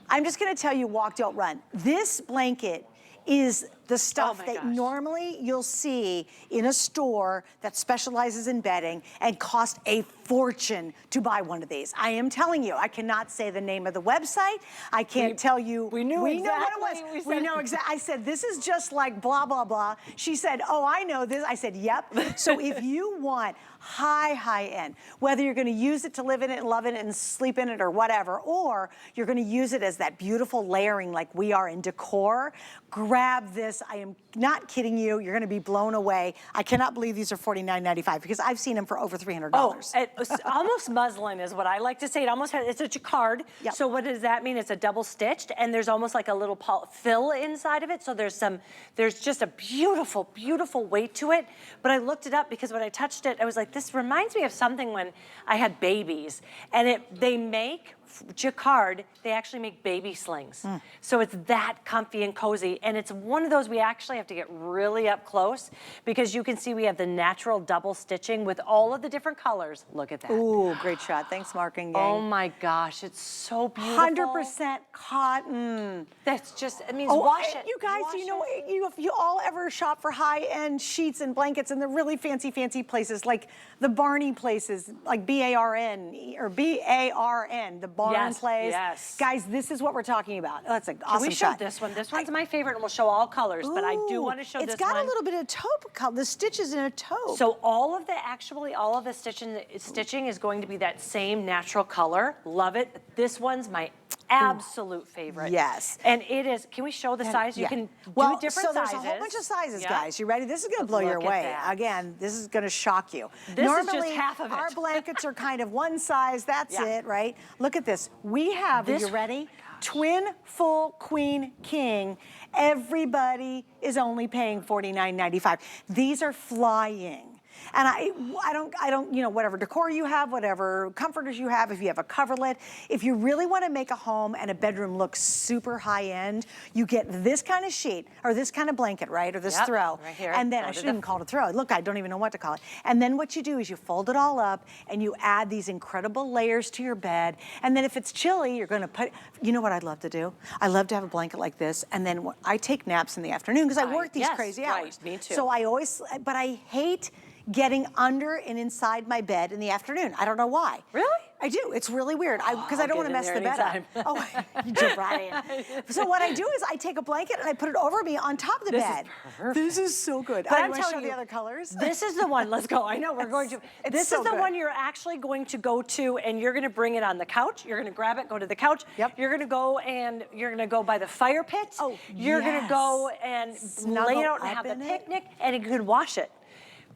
I'm just going to tell you, walk, don't run. This blanket is the stuff that normally you'll see in a store that specializes in bedding and cost a fortune to buy one of these. I am telling you, I cannot say the name of the website. I can't tell you. We knew exactly what it was. We know exactly. I said, this is just like blah, blah, blah. She said, oh, I know this. I said, yep. So if you want high end, whether you're gonna use it to live in it and love in it and sleep in it or whatever, or you're gonna use it as that beautiful layering like we are in Decor, grab this. I am not kidding you. You're gonna be blown away. I cannot believe these are $49.95 because I've seen them for over $300. Oh, it's almost muslin is what I like to say. It almost has, it's a jacquard. Yep. So what does that mean? It's a double stitched and there's almost like a little fill inside of it. So there's just a beautiful, beautiful weight to it. But I looked it up because when I touched it, I was like, this reminds me of something when I had babies. And they make jacquard, they actually make baby slings. So it's that comfy and cozy. And it's one of those we actually have to get really up close because you can see we have the natural double stitching with all of the different colors. Look at that. Ooh, great shot. Thanks, Mark and Gang. Oh my gosh, it's so beautiful. 100% cotton. That's just, it means wash it. You guys, you know, if you all ever shop for high-end sheets and blankets in the really fancy places, like the Barney places, like B-A-R-N or B-A-R-N, the Barn place. Yes. Guys, this is what we're talking about. That's an awesome Can we show shot. this one? This one's my favorite, and we'll show all colors, but I do want to show this one. It's got a little bit of taupe color. The stitches in a taupe. So all of the stitching is going to be that same natural color. Love it. This one's my absolute favorite. Yes. And it is, can we show the size? You can do different so there's sizes. a whole bunch of sizes, guys. You ready? This is gonna blow your Look at away. that. Again, this is gonna shock you. This is Normally, just half of it. our blankets are kind of one size, that's it, right? Look at this. We have, are you ready? Twin, full, queen, king. Everybody is only paying $49.95. These are flying. And I don't, you know, whatever decor you have, whatever comforters you have, if you have a coverlet, if you really want to make a home and a bedroom look super high end, you get this kind of sheet or this kind of blanket, right? Or this throw. Right here. And then I shouldn't even call it a throw. Look, I don't even know what to call it. And then what you do is you fold it all up and you add these incredible layers to your bed. And then if it's chilly, you're going to put, you know what I'd love to do? I love to have a blanket like this. And then I take naps in the afternoon because I work these crazy hours. Me too. So I always, but I hate getting under and inside my bed in the afternoon. I don't know why. Really? I do. It's really weird. Because I don't want to mess the bed up. Oh, you jump right in. So what I do is I take a blanket and I put it over me on top of the bed. This is so good. But I'm telling telling you, you, the other colors. This is the one. Let's go. I know we're going to. This is the one you're actually going to go to, and you're going to bring it on the couch. You're going to grab it, go to the couch. Yep. You're going to go and you're going to go by the fire pit. Oh, You're going to go and lay it out and have the picnic, and you can wash it.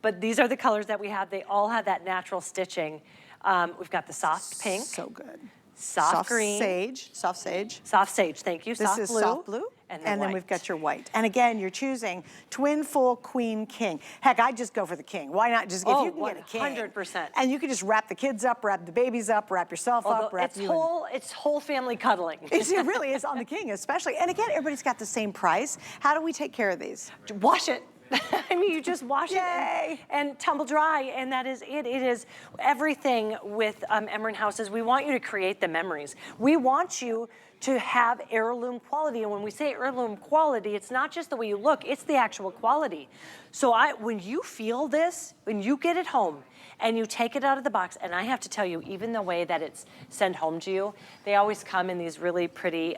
But these are the colors that we have. They all have that natural stitching. We've got the soft pink. So good. Soft green. Soft sage. Soft sage, thank you. This is soft blue. And then we've got your white. And again, you're choosing twin, full, queen, king. Heck, I'd just go for the king. Why not just, if you can get a king. 100%. And you can just wrap the kids up, wrap the babies up, wrap yourself up, wrap it's whole family cuddling. It really is on the king especially. And again, everybody's got the same price. How do we take care of these? Wash it. I mean, you just wash Yay. it and tumble dry, and that is it. It is everything with Emryn houses. We want you to create the memories. We want you to have heirloom quality, and when we say heirloom quality, it's not just the way you look, it's the actual quality. So when you feel this, when you get it home, and you take it out of the box, and I have to tell you, even the way that it's sent home to you, they always come in these really pretty,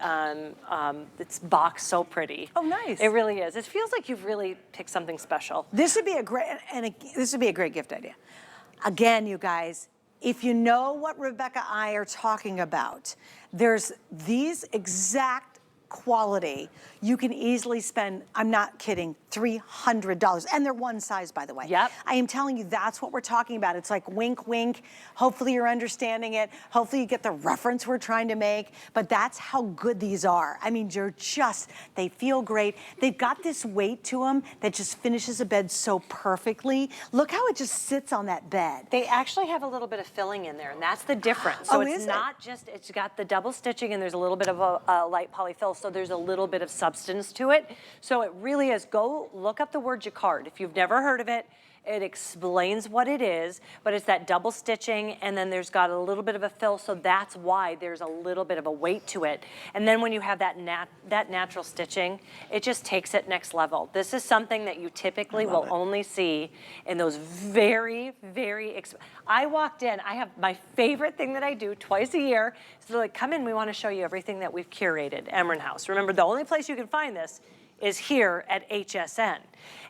it's boxed so pretty. Oh, nice. It really is. It feels like you've really picked something special. This would be a great gift idea. Again, you guys, if you know what Rebecca and I are talking about, there's these exact quality. You can easily spend, I'm not kidding, $300. And they're one size, by the way. Yep. I am telling you, that's what we're talking about. It's like wink, wink. Hopefully you're understanding it. Hopefully you get the reference we're trying to make. But that's how good these are. I mean, they feel great. They've got this weight to them that just finishes a bed so perfectly. Look how it just sits on that bed. They actually have a little bit of filling in there, and that's the difference. So it's not just, it's got the double stitching, and there's a little bit of a light polyfill, so there's a little bit of substance to it. So it really is, go look up the word jacquard. If you've never heard of it, it explains what it is, but it's that double stitching, and then there's got a little bit of a fill, so that's why there's a little bit of a weight to it. And then when you have that natural stitching, it just takes it next level. This is something that you typically will only see in those very, very I walked in, I have my favorite thing that I do twice a year, is they're like, come in, we want to show you everything that we've curated, Emryn House. Remember, the only place you can find this is here at HSN.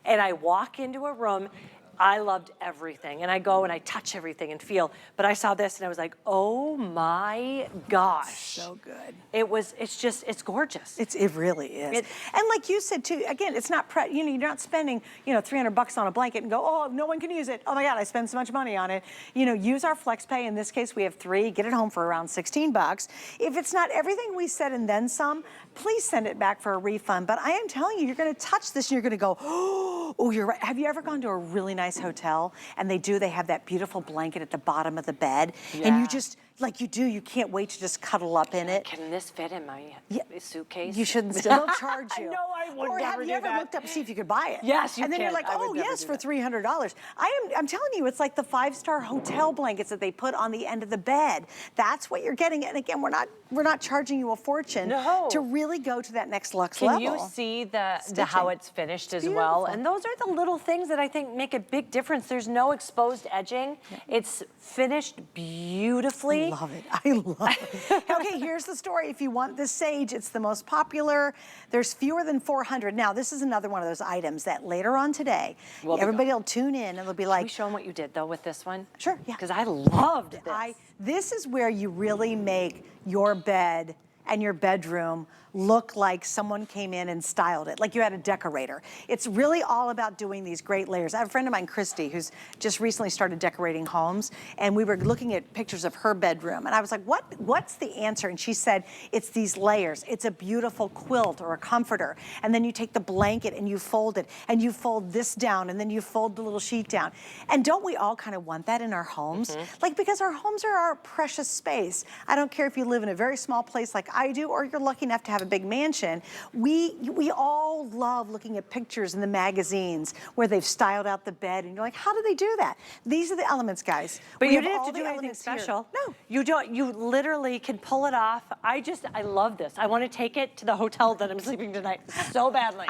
And I walk into a room, I loved everything, and I go and I touch everything and feel, but I saw this and I was like, oh my gosh. So good. It's gorgeous. It really is. And like you said too, again, it's not, you're not spending, $300 on a blanket and go, oh, no one can use it. Oh my God, I spend so much money on it. Use our flex pay. In this case, we have 3, get it home for around $16. If it's not everything we said and then some, please send it back for a refund. But I am telling you, you're gonna touch this and you're gonna go, oh, you're right. Have you ever gone to a really nice hotel and they have that beautiful blanket at the bottom of the bed, and you just, like you can't wait to just cuddle up in it. Can this fit in my suitcase? You shouldn't still charge you. No, I would or never have you ever looked up to see if you could buy it? Yes, you And then can. you're like, oh yes, for $300. I'm telling you, it's like the 5-star hotel blankets that they put on the end of the bed. That's what you're getting. And again, we're not charging you a fortune to really go to that next luxe level. Can you see the how it's finished as well? And those are the little things that I think make a big difference. There's no exposed edging. It's finished beautifully. I love it. I love it. Okay, here's the story. If you want this sage, it's the most popular. There's fewer than 400. Now, this is another one of those items that later on today, everybody will tune in and they'll be like, can we show them what you did though with this one? Sure, yeah. Because I loved this. This is where you really make your bed and your bedroom look like someone came in and styled it, like you had a decorator. It's really all about doing these great layers. I have a friend of mine, Christy, who's just recently started decorating homes, and we were looking at pictures of her bedroom, and I was like, what's the answer? And she said, it's these layers. It's a beautiful quilt or a comforter, and then you take the blanket and you fold it, and you fold this down, and then you fold the little sheet down. And don't we all kind of want that in our homes? Like, because our homes are our precious space. I don't care if you live in a very small place like I do, or you're lucky enough to have a big mansion. We all love looking at pictures in the magazines where they've styled out the bed, and you're like, how do they do that? These are the elements, guys. But We you have didn't all have to the do anything elements here. special. No. You don't, you literally can pull it off. I love this. I want to take it to the hotel that I'm sleeping tonight so badly.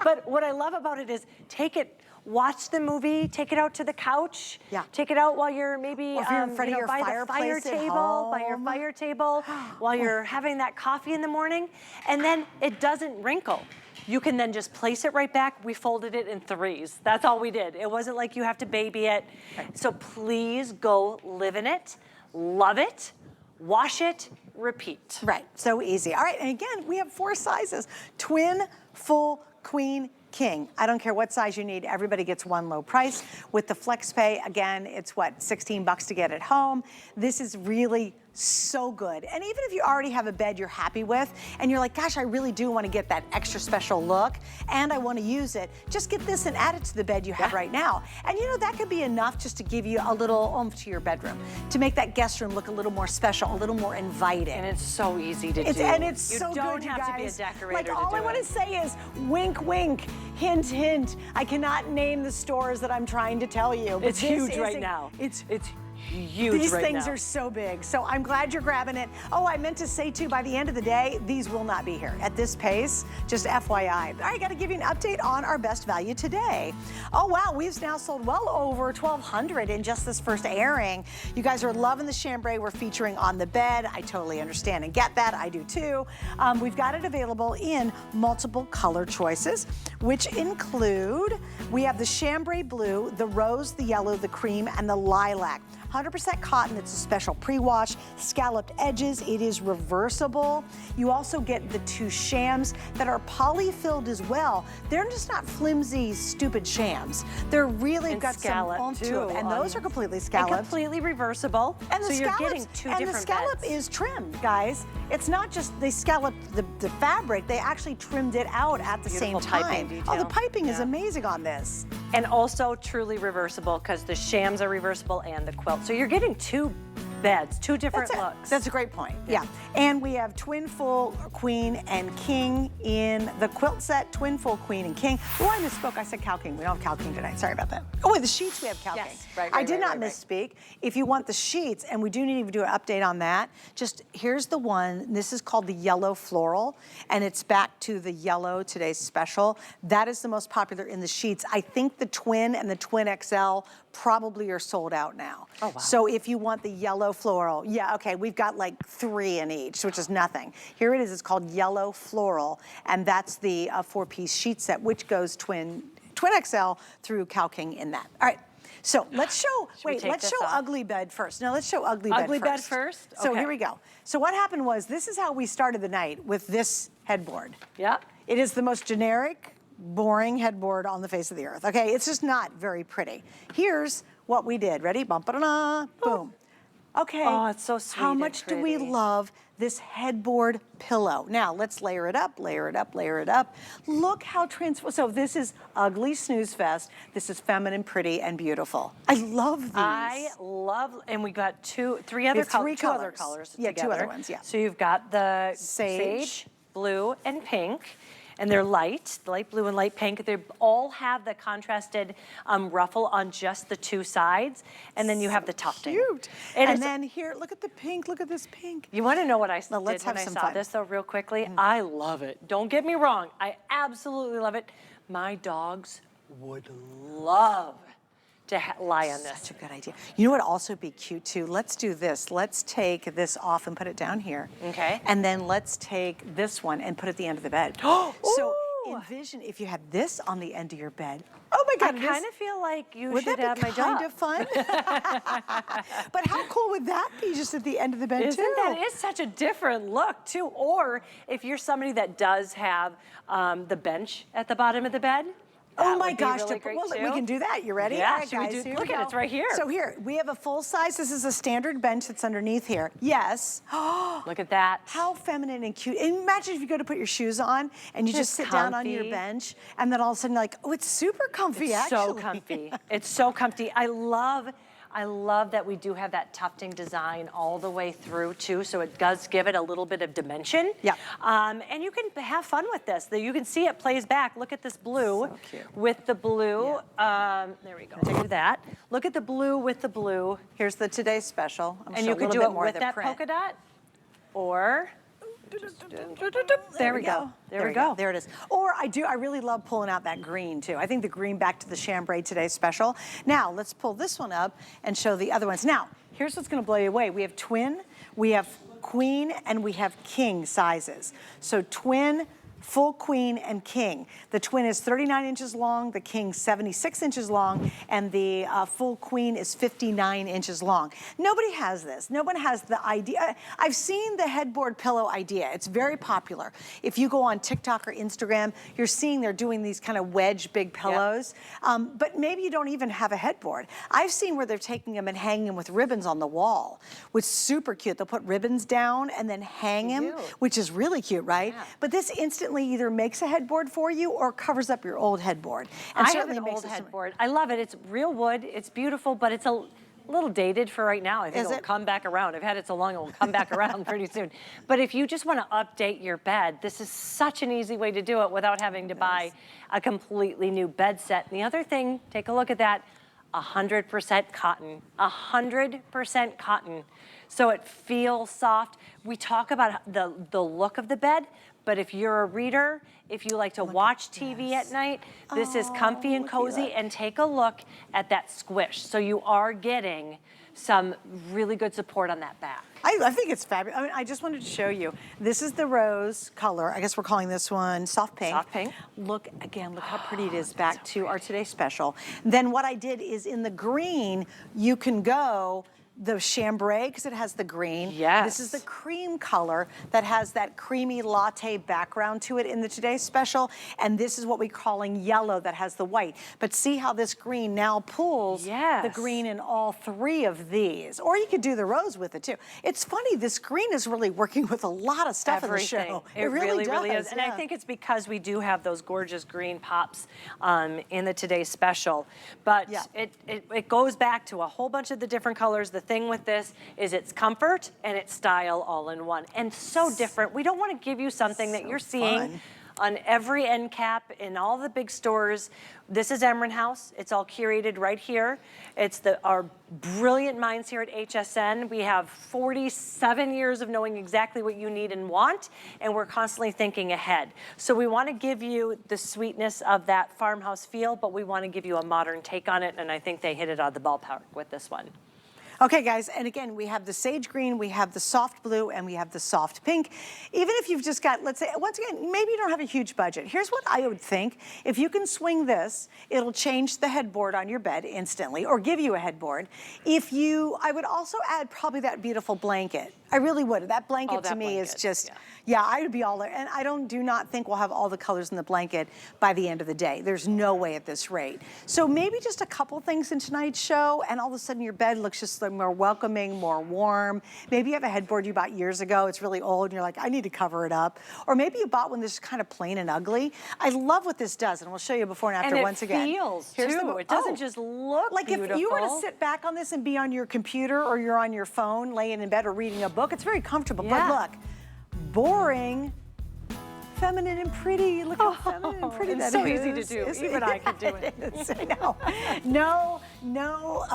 But what I love about it is take it, watch the movie, take it out to the couch. Yeah. Take it out while you're maybe Or if you're in front of your by the fire fireplace at table, by your home. fire table, while you're having that coffee in the morning, and then it doesn't wrinkle. You can then just place it right back. We folded it in 3s. That's all we did. It wasn't like you have to baby it. So please go live in it, love it, wash it, repeat. Right, so easy. All right, and again, we have 4 sizes. Twin, full, queen, king. I don't care what size you need, everybody gets one low price. With the FlexPay, again, it's what, 16 bucks to get it home. This is really so good. And even if you already have a bed you're happy with, and you're like, gosh, I really do want to get that extra special look, and I want to use it, just get this and add it to the bed you have right now. And you know, that could be enough just to give you a little oomph to your bedroom, to make that guest room look a little more special, a little more inviting. And it's so easy to do. And it's so good, you don't have to be a guys. decorator Like, to all do I want to it. say is wink, wink, hint, hint. I cannot name the stores that I'm trying to tell you. But It's this huge is right now. It's huge These right things now. are so big. So I'm glad you're grabbing it. Oh, I meant to say too, by the end of the day, these will not be here at this pace. Just FYI. I got to give you an update on our best value today. Oh wow, we've now sold well over 1,200 in just this first airing. You guys are loving the chambray we're featuring on the bed. I totally understand and get that. I do too. We've got it available in multiple color choices, which include, we have the chambray blue, the rose, the yellow, the cream, and the lilac. 100% cotton, it's a special pre-wash, scalloped edges, it is reversible. You also get the 2 shams that are poly-filled as well. They're just not flimsy, stupid shams. They're really And got some scalloped, oomph to too, it. And those are completely scalloped. And completely reversible. And so the you're scallops, getting 2 and different the scallop beds. is trimmed, guys. It's not just they scalloped the fabric, they actually trimmed it out at the same Beautiful piping time. detail. Oh, the piping is Yeah. amazing on this. And also truly reversible because the shams are reversible and the quilt. So you're getting 2 beds, 2 different looks. That's a great point, yeah. And we have twin, full, queen, and king in the quilt set, twin, full, queen, and king. Oh, I misspoke, I said cow king. We don't have cow king tonight, sorry about that. Oh, wait, the sheets we have cow Yes, king. right, I right, did right, not right, right. misspeak. If you want the sheets, and we do need to do an update on that, just here's the one. This is called the yellow floral, and it's back to the yellow today's special. That is the most popular in the sheets. I think the twin and the twin XL probably are sold out now. Oh, wow. So if you want the yellow floral, yeah, okay, we've got like 3 in each, which is nothing. Here it is, it's called yellow floral, and that's the 4-piece sheet set, which goes twin XL through cow king in that. All right. So let's show, we take let's this show off? ugly bed first. No, let's show ugly Ugly bed bed first. first? So Okay. here we go. So what happened was, this is how we started the night with this headboard. Yeah. It is the most generic, boring headboard on the face of the earth. Okay, it's just not very pretty. Here's what we did. Ready? Bum, ba-da-da, boom. Okay. Oh, it's so sweet How and much do we pretty. love this headboard pillow? Now, let's layer it up, layer it up, layer it up. Look how so this is ugly snooze fest. This is feminine, pretty, and beautiful. I love these. I love, and we got 2, 3 other have 3 colors. 2 other colors. colors Yeah, 2 together. other ones, yeah. So you've got the Sage. blue, and pink. And they're light blue and light pink. They all have the contrasted ruffle on just the 2 sides. And then you have the tufting. Cute. It And is- then here, look at the pink. Look at this pink. You want to know what I Now, did let's when have I some saw fun. this, though, real quickly? I love it. Don't get me wrong. I absolutely love it. My dogs would love to lie on this. Such a good idea. You know what would also be cute too? Let's do this. Let's take this off and put it down here. Okay. And then let's take this one and put it at the end of the bed. So envision if you had this on the end of your bed. Oh my God, I kind of feel like you would should that have be my job. kind of fun? But how cool would that be just at the end of the bed Isn't too? that is such a different look too? Or if you're somebody that does have the bench at the bottom of the bed. Oh my would be gosh, really great well, too. we can do that. You ready? Yeah, All right, should we guys, do? here Look we at it, go. it's right here. So here, we have a full size. This is a standard bench that's underneath here. Yes. Look at that. How feminine and cute. And imagine if you go to put your shoes on and you just sit down on your comfy. bench and then all of a sudden like, oh, it's super comfy actually. So comfy. It's so comfy. I love that we do have that tufting design all the way through too, so it does give it a little bit of dimension. Yeah. And you can have fun with this. You can see it plays back. Look at this blue with the blue. Yeah. There we go. Do that. Look at the blue with the blue. Here's the today's special. And you could do it with that polka dot, or there we go. There we go. There it is. Or I really love pulling out that green too. I think the green back to the chambray today special. Now let's pull this one up and show the other ones. Now, here's what's gonna blow you away. We have twin, we have queen, and we have king sizes. So twin, full queen, and king. The twin is 39 inches long, the king 76 inches long, and the full queen is 59 inches long. Nobody has this. No one has the idea. I've seen the headboard pillow idea. It's very popular. If you go on TikTok or Instagram, you're seeing they're doing these kind of wedge big pillows, but maybe you don't even have a headboard. I've seen where they're taking them and hanging them with ribbons on the wall, which is super cute. They'll put ribbons down and then hang them, which is really cute, right? Yeah. But this instantly either makes a headboard for you or covers up your old headboard. And I have an old headboard. I love it. It's real wood. It's beautiful, but it's a little dated for right now. I think it'll come back around. I've had it so long, it will come back around pretty soon. But if you just want to update your bed, this is such an easy way to do it without having to buy a completely new bed set. And the other thing, take a look at that, 100% cotton, 100% cotton. So it feels soft. We talk about the look of the bed, but if you're a reader, if you like to watch TV at night, this is comfy and cozy, and take a look at that squish. So you are getting some really good support on that back. I think it's fabulous. I mean, I just wanted to show you. This is the rose color. I guess we're calling this one soft pink. Soft pink. Look, again, look how pretty it is back to our Today Special. Then what I did is in the green, you can go the chambray, because it has the green. Yes. This is the cream color that has that creamy latte background to it in the Today Special. And this is what we're calling yellow that has the white. But see how this green now pulls the green in all three of these. Or you could do the rose with it too. It's funny, this green is really working with a lot of stuff in the show. It really is. And I think it's because we do have those gorgeous green pops in the Today Special. But it goes back to a whole bunch of the different colors. The thing with this is it's comfort and it's style all in one, and so different. We don't want to give you something that you're seeing on every end cap in all the big stores. This is Emryn House. It's all curated right here. It's our brilliant minds here at HSN. We have 47 years of knowing exactly what you need and want, and we're constantly thinking ahead. So we want to give you the sweetness of that farmhouse feel, but we want to give you a modern take on it, and I think they hit it out of the ballpark with this one. Okay, guys, and again, we have the sage green, we have the soft blue, and we have the soft pink. Even if you've just got, let's say, once again, maybe you don't have a huge budget. Here's what I would think. If you can swing this, it'll change the headboard on your bed instantly, or give you a headboard. I would also add probably that beautiful blanket. I really would. That blanket to me is just, I would be all there. And I do not think we'll have all the colors in the blanket by the end of the day. There's no way at this rate. So maybe just a couple things in tonight's show, and all of a sudden your bed looks just like more welcoming, more warm. Maybe you have a headboard you bought years ago. It's really old, and you're like, I need to cover it up. Or maybe you bought one that's kind of plain and ugly. I love what this does, and we'll show you before and after once again. And it feels, too. It doesn't just look like beautiful. If you were to sit back on this and be on your computer or you're on your phone, laying in bed or reading a book, it's very comfortable. But look, boring, feminine and pretty. Look how feminine and pretty that is. It's so easy to do. Even I could do it. I know. nuts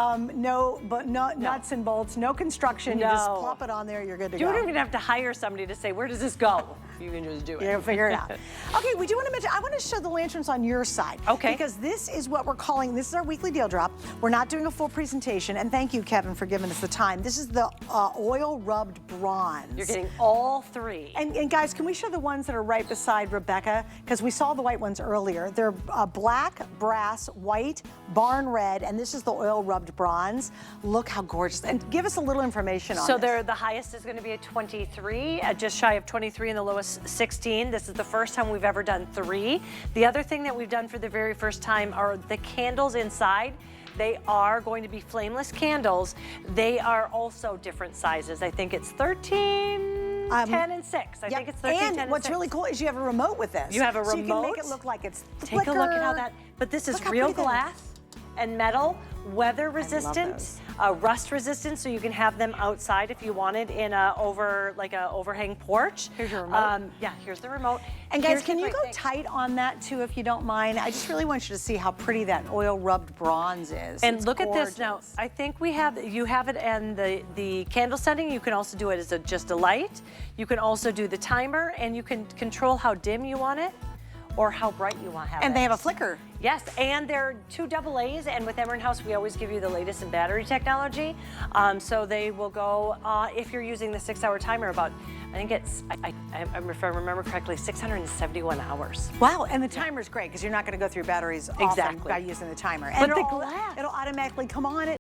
and bolts, no construction. You just plop it on there, you're good to go. You don't even have to hire somebody to say, where does this go? You can just do it. You'll figure it out. Okay, we do want to mention, I want to show the lanterns on your side. Okay. Because this is what we're calling, this is our weekly deal drop. We're not doing a full presentation, and thank you, Kevin, for giving us the time. This is the oil rubbed bronze. You're getting all three. And guys, can we show the ones that are right beside Rebecca? Because we saw the white ones earlier. They're black, brass, white, barn red, and this is the oil rubbed bronze. Look how gorgeous. And give us a little information on this. So the highest is going to be a 23, just shy of 23, and the lowest 16. This is the first time we've ever done 3. The other thing that we've done for the very first time are the candles inside. They are going to be flameless candles. They are also different sizes. I think it's 13, 10, and 6. I think it's 13, 10, and 6. And what's really cool is you have a remote with this. You have a remote. So you can make it look like it's Take a look at how that, but this is real glass and metal, weather resistant, rust resistant, so you can have them outside if you wanted in a overhang porch. Here's your remote. Yeah, here's the remote. And guys, can you go tight on that too, if you don't mind? I just really want you to see how pretty that oil rubbed bronze is. And look at this now. I think you have it in the candle setting. You can also do it as just a light. You can also do the timer, and you can control how dim you want it or how bright you want to have it. And they have a flicker. Yes, and they're 2 AA's, and with Emryn House, we always give you the latest in battery technology. So they will go, if you're using the 6-hour timer, about, I think it's, if I remember correctly, 671 hours. Wow, and the timer's great because you're not going to go through batteries often by using the timer. And But the glass. It'll automatically come on.